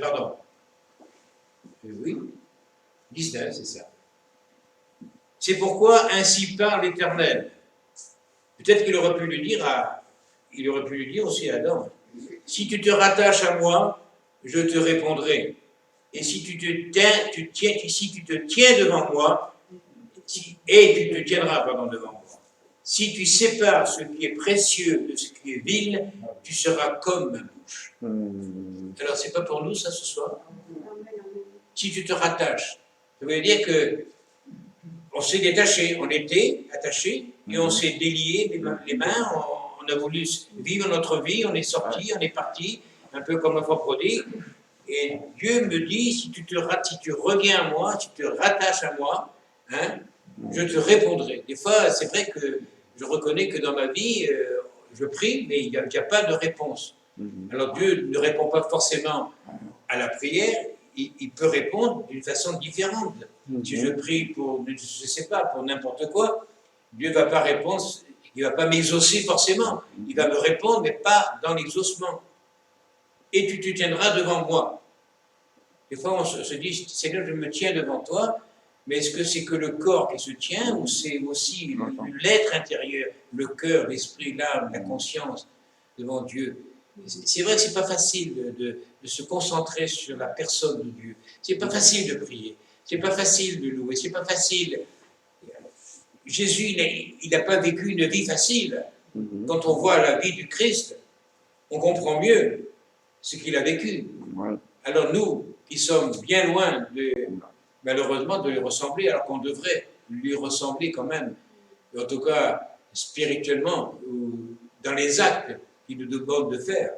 pardon, oui, 19, c'est ça. C'est pourquoi ainsi parle l'Éternel. Peut-être qu'il aurait pu le dire aussi à Adam. Si tu te rattaches à moi, je te répondrai. Et si tu te tiens devant moi, et tu te tiendras devant moi. Si tu sépares ce qui est précieux de ce qui est vil, tu seras comme ma bouche. Alors, c'est pas pour nous, ça, ce soir? Si tu te rattaches, ça veut dire que on s'est détaché, on était attaché, et on s'est délié les mains, on a voulu vivre notre vie, on est sorti, on est parti, un peu comme l'enfant prodigue. Et Dieu me dit, si tu reviens à moi, si tu te rattaches à moi, hein, je te répondrai. Des fois, c'est vrai que je reconnais que dans ma vie, je prie, mais il n'y a pas de réponse. Alors Dieu ne répond pas forcément à la prière, il peut répondre d'une façon différente. Si je prie pour, je ne sais pas, pour n'importe quoi, Dieu ne va pas répondre, il ne va pas m'exaucer forcément. Il va me répondre, mais pas dans l'exaucement. Et tu te tiendras devant moi. Des fois, on se dit, Seigneur, je me tiens devant toi, mais est-ce que c'est que le corps qui se tient, ou c'est aussi l'être intérieur, le cœur, l'esprit, l'âme, la conscience devant Dieu? C'est vrai que ce n'est pas facile de se concentrer sur la personne de Dieu. Ce n'est pas facile de prier. Ce n'est pas facile de louer. Ce n'est pas facile. Jésus, il n'a pas vécu une vie facile. Quand on voit la vie du Christ, on comprend mieux ce qu'il a vécu. Alors nous, qui sommes bien loin, malheureusement, de lui ressembler, alors qu'on devrait lui ressembler quand même, en tout cas spirituellement, ou dans les actes qu'il nous demande de faire.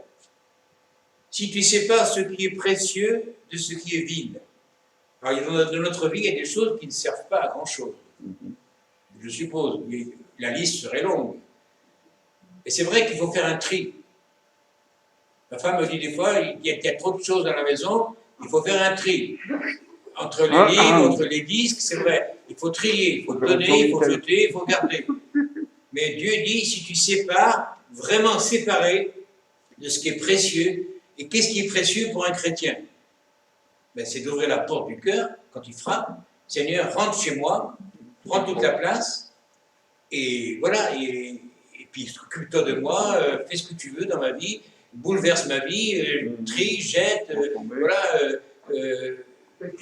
Si tu sépares ce qui est précieux de ce qui est vil. Alors, dans notre vie, il y a des choses qui ne servent pas à grand-chose. Je suppose, la liste serait longue. Et c'est vrai qu'il faut faire un tri. Ma femme me dit des fois, il y a trop de choses dans la maison, il faut faire un tri. Entre les livres, entre les disques, c'est vrai. Il faut trier, il faut donner, il faut jeter, il faut garder. Mais Dieu dit, si tu sépares, vraiment séparer de ce qui est précieux. Et qu'est-ce qui est précieux pour un chrétien? Ben, c'est d'ouvrir la porte du cœur quand il frappe. Seigneur, rentre chez moi, prends toute la place, et voilà, et puis occupe-toi de moi, fais ce que tu veux dans ma vie, bouleverse ma vie, trie, jette, voilà,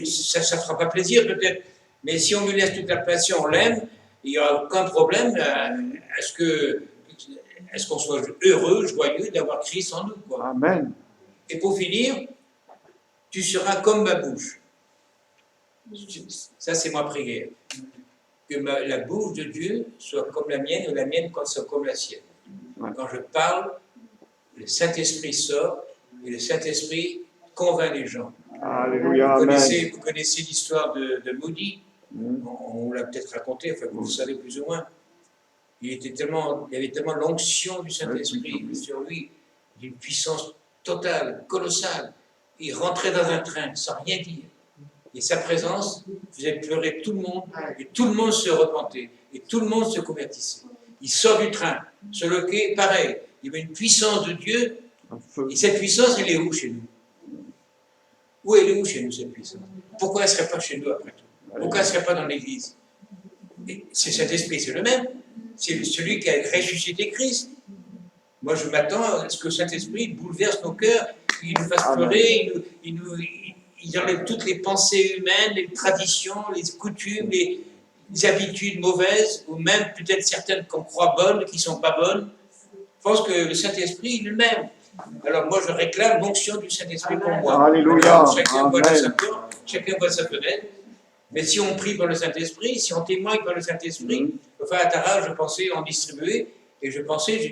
ça ne fera pas plaisir peut-être, mais si on lui laisse toute la place, si on l'aime, il n'y aura aucun problème à ce qu'on soit heureux, joyeux d'avoir Christ en nous, quoi. Amen. Et pour finir, tu seras comme ma bouche. Ça, c'est ma prière. Que la bouche de Dieu soit comme la mienne, ou la mienne soit comme la sienne. Quand je parle, le Saint-Esprit sort, et le Saint-Esprit convainc les gens. Alléluia, Vous amen. connaissez l'histoire de Moody. On vous l'a peut-être raconté, enfin, vous le savez plus ou moins. Il y avait tellement l'onction du Saint-Esprit sur lui, d'une puissance totale, colossale. Il rentrait dans un train sans rien dire. Et sa présence faisait pleurer tout le monde, et tout le monde se repentait, et tout le monde se convertissait. Il sort du train, sur le quai, pareil. Il y avait une puissance de Dieu, et cette puissance, elle est où chez nous? Où elle est où chez nous, cette puissance? Pourquoi elle ne serait pas chez nous après tout? Pourquoi elle ne serait pas dans l'Église? C'est cet esprit, c'est le même. C'est celui qui a ressuscité Christ. Moi, je m'attends à ce que le Saint-Esprit bouleverse nos cœurs, il nous fasse pleurer, il enlève toutes les pensées humaines, les traditions, les coutumes, les habitudes mauvaises, ou même peut-être certaines qu'on croit bonnes, qui ne sont pas bonnes. Je pense que le Saint-Esprit est lui-même. Alors moi, je réclame l'onction du Saint-Esprit pour moi. Alléluia. Chacun voit de sa porte, chacun voit sa fenêtre. Mais si on prie par le Saint-Esprit, si on témoigne par le Saint-Esprit, enfin à Tara, je pensais en distribuer, et je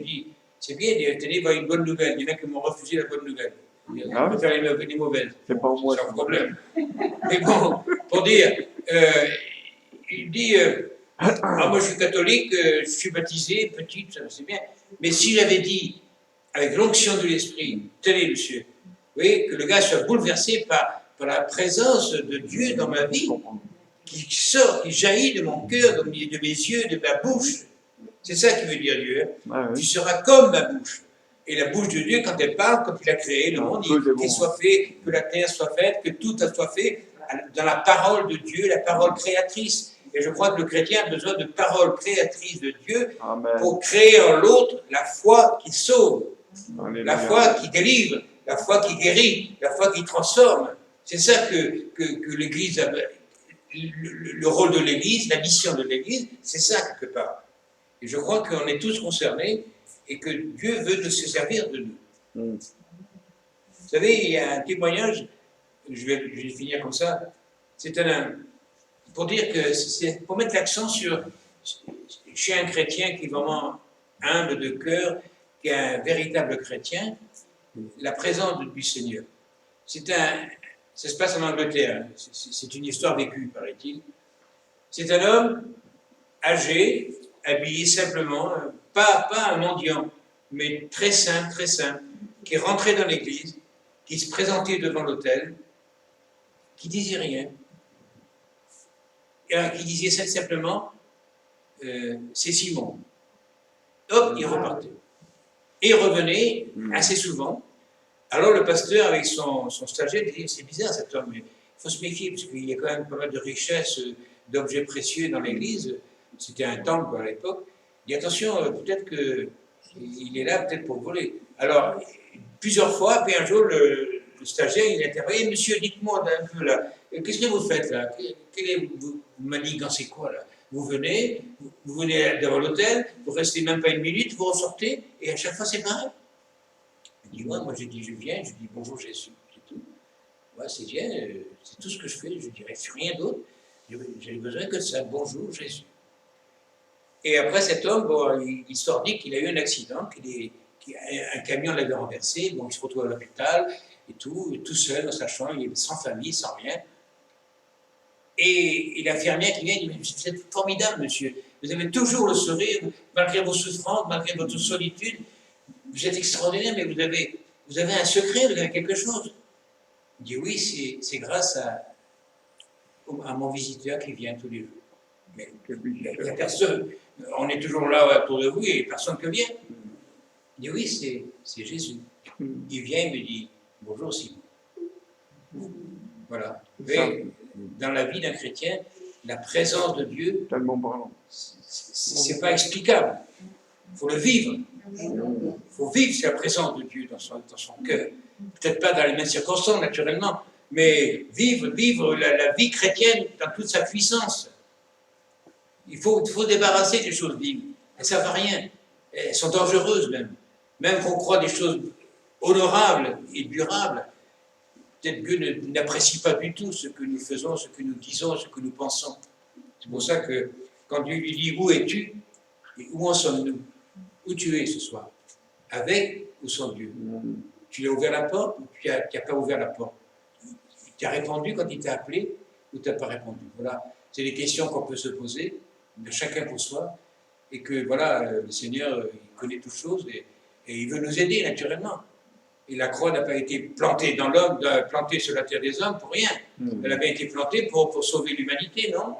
dis, c'est bien, tenez, voilà une bonne nouvelle. Il y en a qui m'ont refusé la bonne nouvelle. On peut faire les mauvaises. C'est pas moi. C'est un problème. Mais bon, pour dire, il dit, moi je suis catholique, je suis baptisé, petite, c'est bien. Mais si j'avais dit, avec l'onction de l'Esprit, tenez monsieur, vous voyez, que le gars soit bouleversé par la présence de Dieu dans ma vie, qui sort, qui jaillit de mon cœur, de mes yeux, de ma bouche. C'est ça qui veut dire Dieu. Hein. Tu seras comme ma bouche. Et la bouche de Dieu, quand elle parle, quand il a créé le monde, qu'il soit fait, que la terre soit faite, que tout soit fait dans la parole de Dieu, la parole créatrice. Et je crois que le chrétien a besoin de parole créatrice de Dieu pour créer en l'autre la foi qui sauve, la foi qui délivre, la foi qui guérit, la foi qui transforme. C'est ça que l'Église a, le rôle de l'Église, la mission de l'Église, c'est ça quelque part. Et je crois qu'on est tous concernés et que Dieu veut se servir de nous. Vous savez, il y a un témoignage, je vais finir comme ça, c'est pour dire que c'est pour mettre l'accent chez un chrétien qui est vraiment humble de cœur, qui est un véritable chrétien, la présence du Seigneur. Ça se passe en Angleterre, c'est une histoire vécue, paraît-il. C'est un homme âgé, habillé simplement, pas un mendiant, mais très simple, qui est rentré dans l'église, qui se présentait devant l'autel, qui disait rien, qui disait simplement c'est Simon. Hop, il repartait. Et il revenait assez souvent. Alors le pasteur, avec son stagiaire, dit c'est bizarre cet homme, mais il faut se méfier, parce qu'il y a quand même pas mal de richesses, d'objets précieux dans l'église. C'était un temple à l'époque. Il dit attention, peut-être qu'il est là, peut-être pour voler. Alors, plusieurs fois, puis un jour, le stagiaire, il intervient, monsieur, dites-moi un peu là, qu'est-ce que vous faites là? Vous manigancez quoi là? Vous venez devant l'hôtel, vous restez même pas une minute, vous ressortez, et à chaque fois c'est pareil. Il dit, moi j'ai dit, je viens, je dis bonjour Jésus, c'est tout. Ouais, c'est bien, c'est tout ce que je fais, je dirais rien d'autre. J'ai besoin que de ça, bonjour Jésus. Et après cet homme, l'histoire dit qu'il a eu un accident, un camion l'avait renversé, donc il se retrouve à l'hôpital, et tout seul dans sa chambre, il est sans famille, sans rien. Et l'infirmière qui vient, il dit, vous êtes formidable monsieur, vous avez toujours le sourire, malgré vos souffrances, malgré votre solitude, vous êtes extraordinaire, mais vous avez un secret, vous avez quelque chose. Il dit, oui, c'est grâce à mon visiteur qui vient tous les jours. Mais il n'y a personne, on est toujours là autour de vous et personne ne vient. Il dit, oui, c'est Jésus. Il vient, il me dit, bonjour Simon. Voilà. Mais dans la vie d'un chrétien, la présence de Dieu, c'est pas explicable. Il faut le vivre. Il faut vivre la présence de Dieu dans son cœur. Peut-être pas dans les mêmes circonstances, naturellement, mais vivre la vie chrétienne dans toute sa puissance. Il faut débarrasser des choses vives. Elles ne servent à rien. Elles sont dangereuses même. Même qu'on croit des choses honorables et durables, peut-être Dieu n'apprécie pas du tout ce que nous faisons, ce que nous disons, ce que nous pensons. C'est pour ça que quand Dieu lui dit « Où es-tu » et « Où en sommes-nous » Où tu es ce soir? Avec ou sans Dieu? Tu lui as ouvert la porte ou tu n'as pas ouvert la porte? Tu as répondu quand il t'a appelé ou tu n'as pas répondu? Voilà, c'est les questions qu'on peut se poser, de chacun pour soi, et que voilà, le Seigneur, il connaît toutes choses et il veut nous aider naturellement. Et la croix n'a pas été plantée dans l'homme, plantée sur la terre des hommes pour rien. Elle a bien été plantée pour sauver l'humanité, non?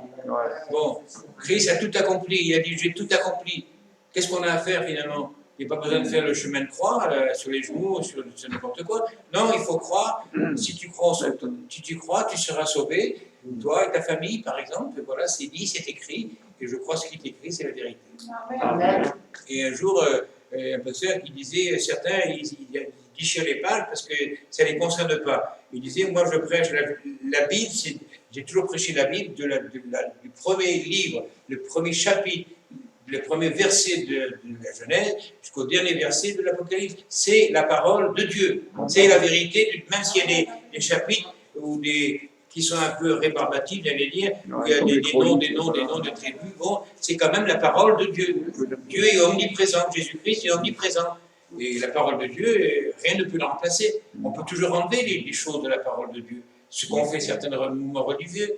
Bon, Christ a tout accompli, il a dit j'ai tout accompli. Qu'est-ce qu'on a à faire finalement? Il n'y a pas besoin de faire le chemin de croix sur les genoux, sur n'importe quoi. Non, il faut croire. Si tu crois, tu seras sauvé. Toi et ta famille, par exemple. Voilà, c'est dit, c'est écrit. Et je crois ce qui est écrit, c'est la vérité. Amen. Et un jour, un pasteur qui disait, certains, ils déchirent les pages parce que ça ne les concerne pas. Il disait, moi je prêche la Bible, j'ai toujours prêché la Bible du premier livre, le premier chapitre, le premier verset de la Genèse jusqu'au dernier verset de l'Apocalypse. C'est la parole de Dieu. C'est la vérité, même s'il y a des chapitres qui sont un peu rébarbatifs, j'allais dire, où il y a des noms de tribus. Bon, c'est quand même la parole de Dieu. Dieu est omniprésent, Jésus-Christ est omniprésent. Et la parole de Dieu, rien ne peut la remplacer. On peut toujours enlever les choses de la parole de Dieu. Ce qu'ont fait certains mouvements religieux,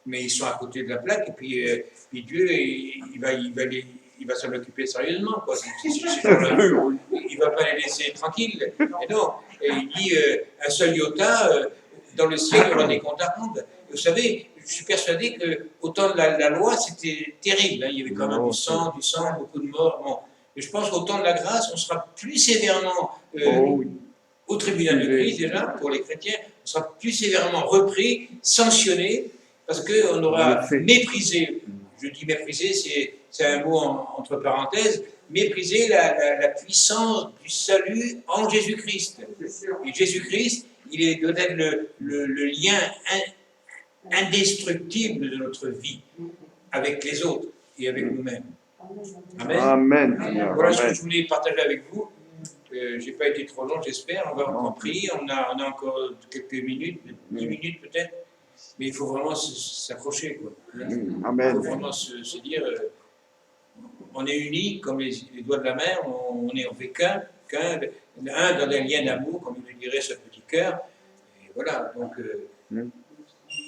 mais ils sont à côté de la plaque, et puis Dieu, il va s'en occuper sérieusement, quoi. Il ne va pas les laisser tranquilles. Et non, et il dit, un seul iota, dans le ciel, il y aura des comptes à rendre. Vous savez, je suis persuadé qu'au temps de la loi, c'était terrible. Hein. Il y avait quand même du sang, beaucoup de morts. Bon. Et je pense qu'au temps de la grâce, on sera plus sévèrement, Oh oui. au tribunal de Christ déjà, pour les chrétiens, on sera plus sévèrement repris, sanctionné, parce qu'on aura Je sais. méprisé, je dis méprisé, c'est un mot entre parenthèses, mépriser la puissance du salut en Jésus-Christ. Et Jésus-Christ, il doit être le lien indestructible de notre vie avec les autres et avec nous-mêmes. Amen. Amen, Seigneur. Voilà ce que Amen. je voulais partager avec vous. Je n'ai pas été trop long, j'espère. On va encore prier. On a encore quelques minutes, 10 minutes peut-être. Mais il faut vraiment s'accrocher, quoi. Il faut Amen. vraiment se dire, on est unis comme les doigts de la main, on fait qu'un, un dans un lien d'amour, comme il le dirait ce petit cœur. Et voilà, donc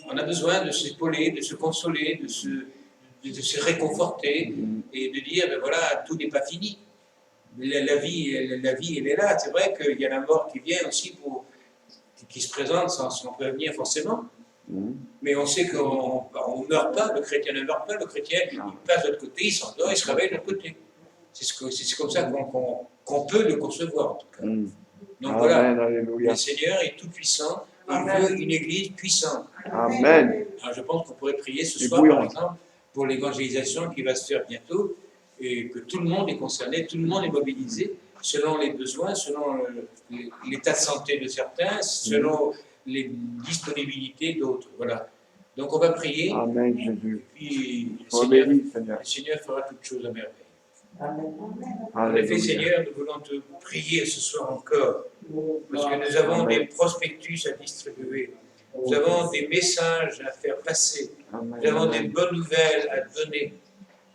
on a besoin de s'épauler, de se consoler, de se réconforter et de dire, ben voilà, tout n'est pas fini. La vie, elle est là. C'est vrai qu'il y a la mort qui vient aussi, qui se présente sans prévenir forcément. Mais on sait qu'on ne meurt pas, le chrétien ne meurt pas, le chrétien il passe de l'autre côté, il s'endort, il se réveille de l'autre côté. C'est comme ça qu'on peut le concevoir en tout cas. Donc voilà, Alléluia. le Seigneur est tout puissant, il veut une église puissante. Amen. Alors je pense qu'on pourrait prier ce Et soir bouillante. par exemple pour l'évangélisation qui va se faire bientôt et que tout le monde est concerné, tout le monde est mobilisé selon les besoins, selon l'état de santé de certains, selon les disponibilités d'autres. Voilà. Donc on va prier. Amen, Jésus. Et puis Sois béni, Seigneur. le Seigneur fera toutes choses à merveille. En Alléluia. effet, Seigneur, nous voulons te prier ce soir encore, parce que nous avons des prospectus à distribuer, nous avons des messages à faire passer, Amen. nous avons des bonnes nouvelles à donner.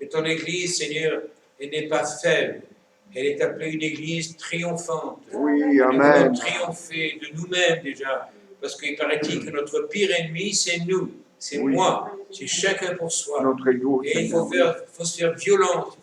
Et ton Église, Seigneur, elle n'est pas faible, elle est appelée une Église triomphante. Oui, Nous Amen. voulons triompher de nous-mêmes déjà, parce qu'il paraît-il que notre pire ennemi, c'est nous, c'est Oui. moi, c'est chacun pour soi. Notre ego, Et il Seigneur. faut se faire violence,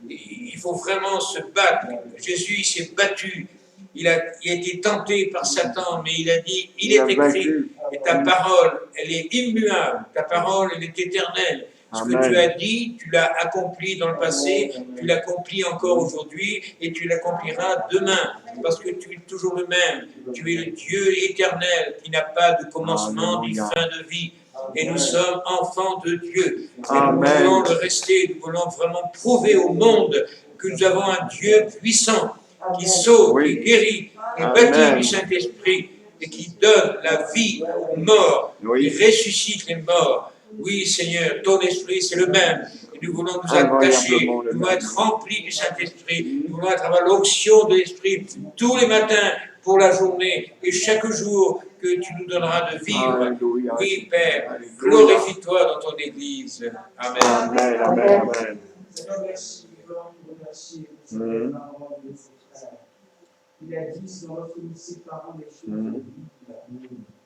il faut vraiment se battre. Jésus, il s'est battu, il a été tenté par Satan, mais il a dit, il a est écrit, vaincu. et ta parole, elle est immuable, ta parole, elle est éternelle. Ce que Amen. tu as dit, tu l'as accompli dans le passé, tu l'accomplis encore aujourd'hui et tu l'accompliras demain, parce que tu es toujours le même. Tu es le Dieu éternel qui n'a pas de commencement ni Alléluia. fin de vie. Et nous sommes enfants de Dieu. Et nous Amen. voulons le rester, nous voulons vraiment prouver au monde que nous avons un Dieu puissant, qui sauve, Oui. qui guérit, qui Amen. bâtit du Saint-Esprit et qui donne la vie aux morts, Oui. qui ressuscite les morts. Oui, Seigneur, ton esprit, c'est le même. Et nous voulons nous attacher, Invariablement le nous voulons même. être remplis du Saint-Esprit, nous voulons avoir l'onction de l'Esprit tous les matins pour la journée et chaque jour que tu nous donneras de vivre. Alléluia. Oui, Père, Alléluia. glorifie-toi dans ton Église. Amen. Amen, amen, amen. Seigneur, merci, nous voulons nous remercier pour cette parole de ce frère. Il a dit, si on offre nous séparant les choses de Bible,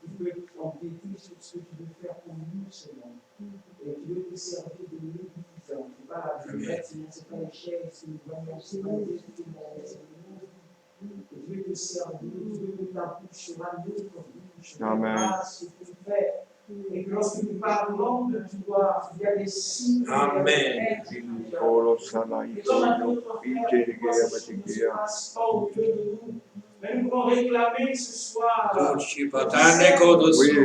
tu peux empiéter sur ce que tu veux faire pour nous, Seigneur. Et tu veux te servir de nous, c'est pas la buvette, c'est pas les chaises, c'est nous voyons, c'est pas les instruments, c'est nous. Et tu veux te servir, tu veux que ta bouche soit notre bouche. Amen. Ce que tu fais. Et que lorsque nous parlons de toi, il y a des signes. Amen. Solo sana Et comme un ito, autre frère, ite toi, ligea ces choses ne se batikea. passent pas au-delà de nous. Mais nous voulons réclamer ce soir. Oui,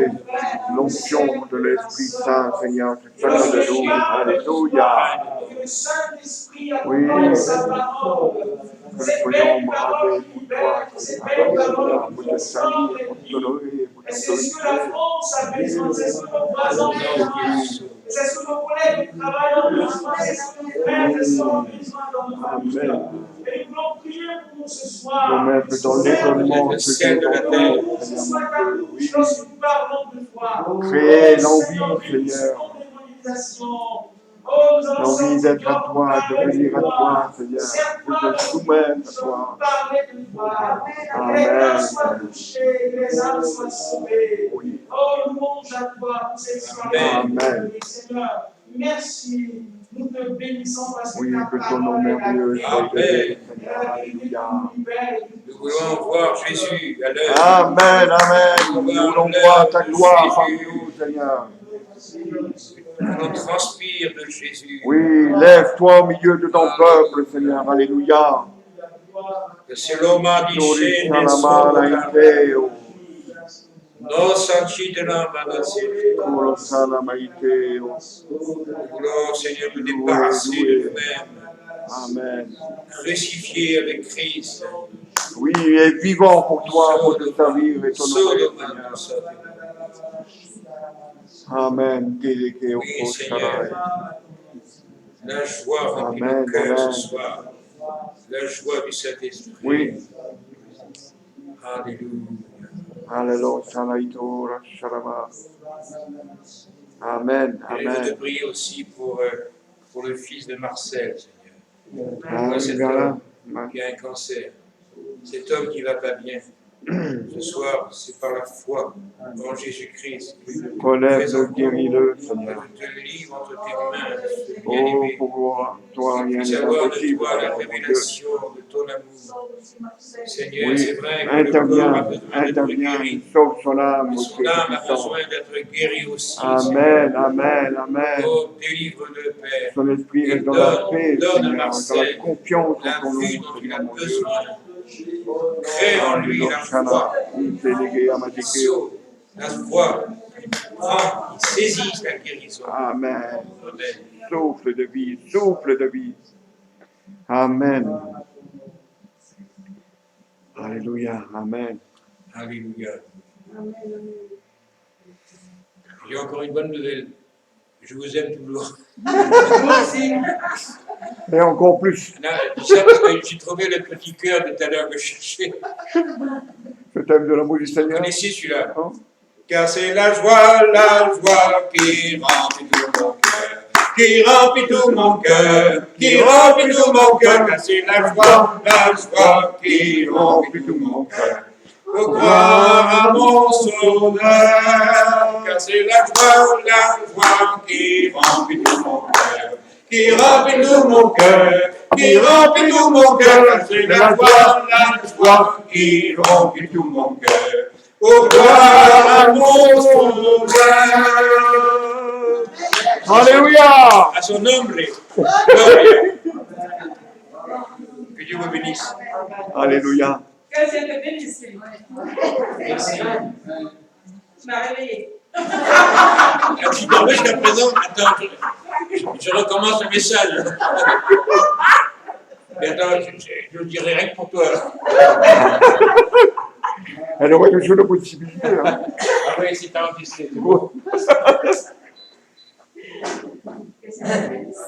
l'onction de l'Esprit Saint, Seigneur, c'est chacun de nous. Alléluia. Que le Saint-Esprit Oui. accompagne sa parole. Que nous Cette soyons belle bravés parole qui pour toi, libère, cette Seigneur. belle parole Pour qui te transforme salir, les pour te vies. lever, pour Et c'est ce que la t'autoriser. France a besoin, c'est ce que nos voisins ont besoin. Et c'est ce que nos collègues qui travaillent ont besoin, c'est ce que nos frères et sœurs ont besoin dans nos familles. Et nous voulons prier pour nous ce soir. Nous mettre dans l'étonnement Le ce ciel qui de est la en terre. nous, Que ce soit Seigneur ta mon Dieu. bouche lorsque nous parlons de toi. Créer l'envie, Seigneur, Seigneur. Oh, L'envie d'être à toi, de venir à toi, Seigneur. De te soumettre à toi. Amen. Soient touchés, les âmes soient sauvées. Oui. Oh, louange à toi pour cette soirée. Amen. Seigneur, merci. Nous te bénissons parce que Oui, ta que ton nom parole est la merveilleux soit Amen. élevé, Seigneur. Alléluia. Nous voulons voir Jésus à l'œuvre. Amen, amen. Nous voulons voir ta gloire parmi nous, Seigneur. On transpire de Jésus. Oui, lève-toi au milieu de ton peuple, Seigneur. Alléluia. Que seloma Glory dice Shalamala nessuno Iteo. no sancitela manassi. Glory Shalama Iteo. Voulons, Seigneur, nous débarrasser de nous-mêmes, Amen. crucifiés avec Christ. Oui, et vivant pour toi, pour te servir et t'honorer, Seigneur. Amen. Geleke Oui, Oko Seigneur. Sharai. La joie remplit Amen, nos cœurs amen. ce soir. La joie du Saint-Esprit. Oui. Alléluia. Alléluia. Shalaito Shalama. Amen. Et je veux te Amen. prier aussi pour le fils de Marcel, Seigneur. Ah, Cet voilà. homme qui a un cancer. Cet homme qui ne va pas bien. Ce soir, c'est par la foi en Jésus-Christ que je te Relève-le, présente, guéris-le, que Seigneur. je te livre entre tes mains, ce Oh, bien-aimé. pour toi, rien Puisse n'est avoir de impossible. toi la Seigneur, mon Dieu. révélation de ton amour. Seigneur, Oui, c'est vrai que le corps a interviens, besoin d'être interviens, guéri. sauve son âme Mais au son Dieu âme a Tout-Puissant. besoin d'être guérie aussi. Amen, amen, amen. Oh, délivre-le, Père. Son esprit Et reste dans la donne paix, à Seigneur, dans la Marcel confiance en la ton vue nom, dont il Seigneur, a mon Dieu. besoin. Crée en lui la foi. Sauve la foi. Prends, il saisit la guérison. Amen. Amen. Souffle de vie, souffle de vie. Amen. Alléluia, amen. Alléluia. J'ai encore une bonne nouvelle. Je vous aime toujours. Moi aussi. Et encore plus, Non, je dis ça parce que j'ai trouvé le petit cœur de tout à l'heure que je cherchais. je t'aime de l'amour du Vous Seigneur. connaissez celui-là? Hein? Car c'est la joie qui remplit tout mon cœur. Qui remplit tout mon cœur. Qui remplit tout mon cœur. Car c'est la joie qui remplit tout mon cœur. Pour croire à mon sauveur. Car c'est la joie qui remplit tout mon cœur. Qui remplit tout mon cœur. Qui remplit tout mon cœur. Car c'est la joie qui remplit tout mon cœur. Pour gloire à mon sauveur. Alléluia. À son nom, Gloria. Que Dieu vous bénisse. Alléluia. Que Dieu te bénisse. Merci. Tu m'as réveillé. Tu dormais jusqu'à présent. Attends, je recommence le message. Mais attends, je le dirai rien que pour toi. Elle aurait toujours la possibilité. Hein. Ah oui, c'est enregistré. C'est beau. Que Dieu te bénisse.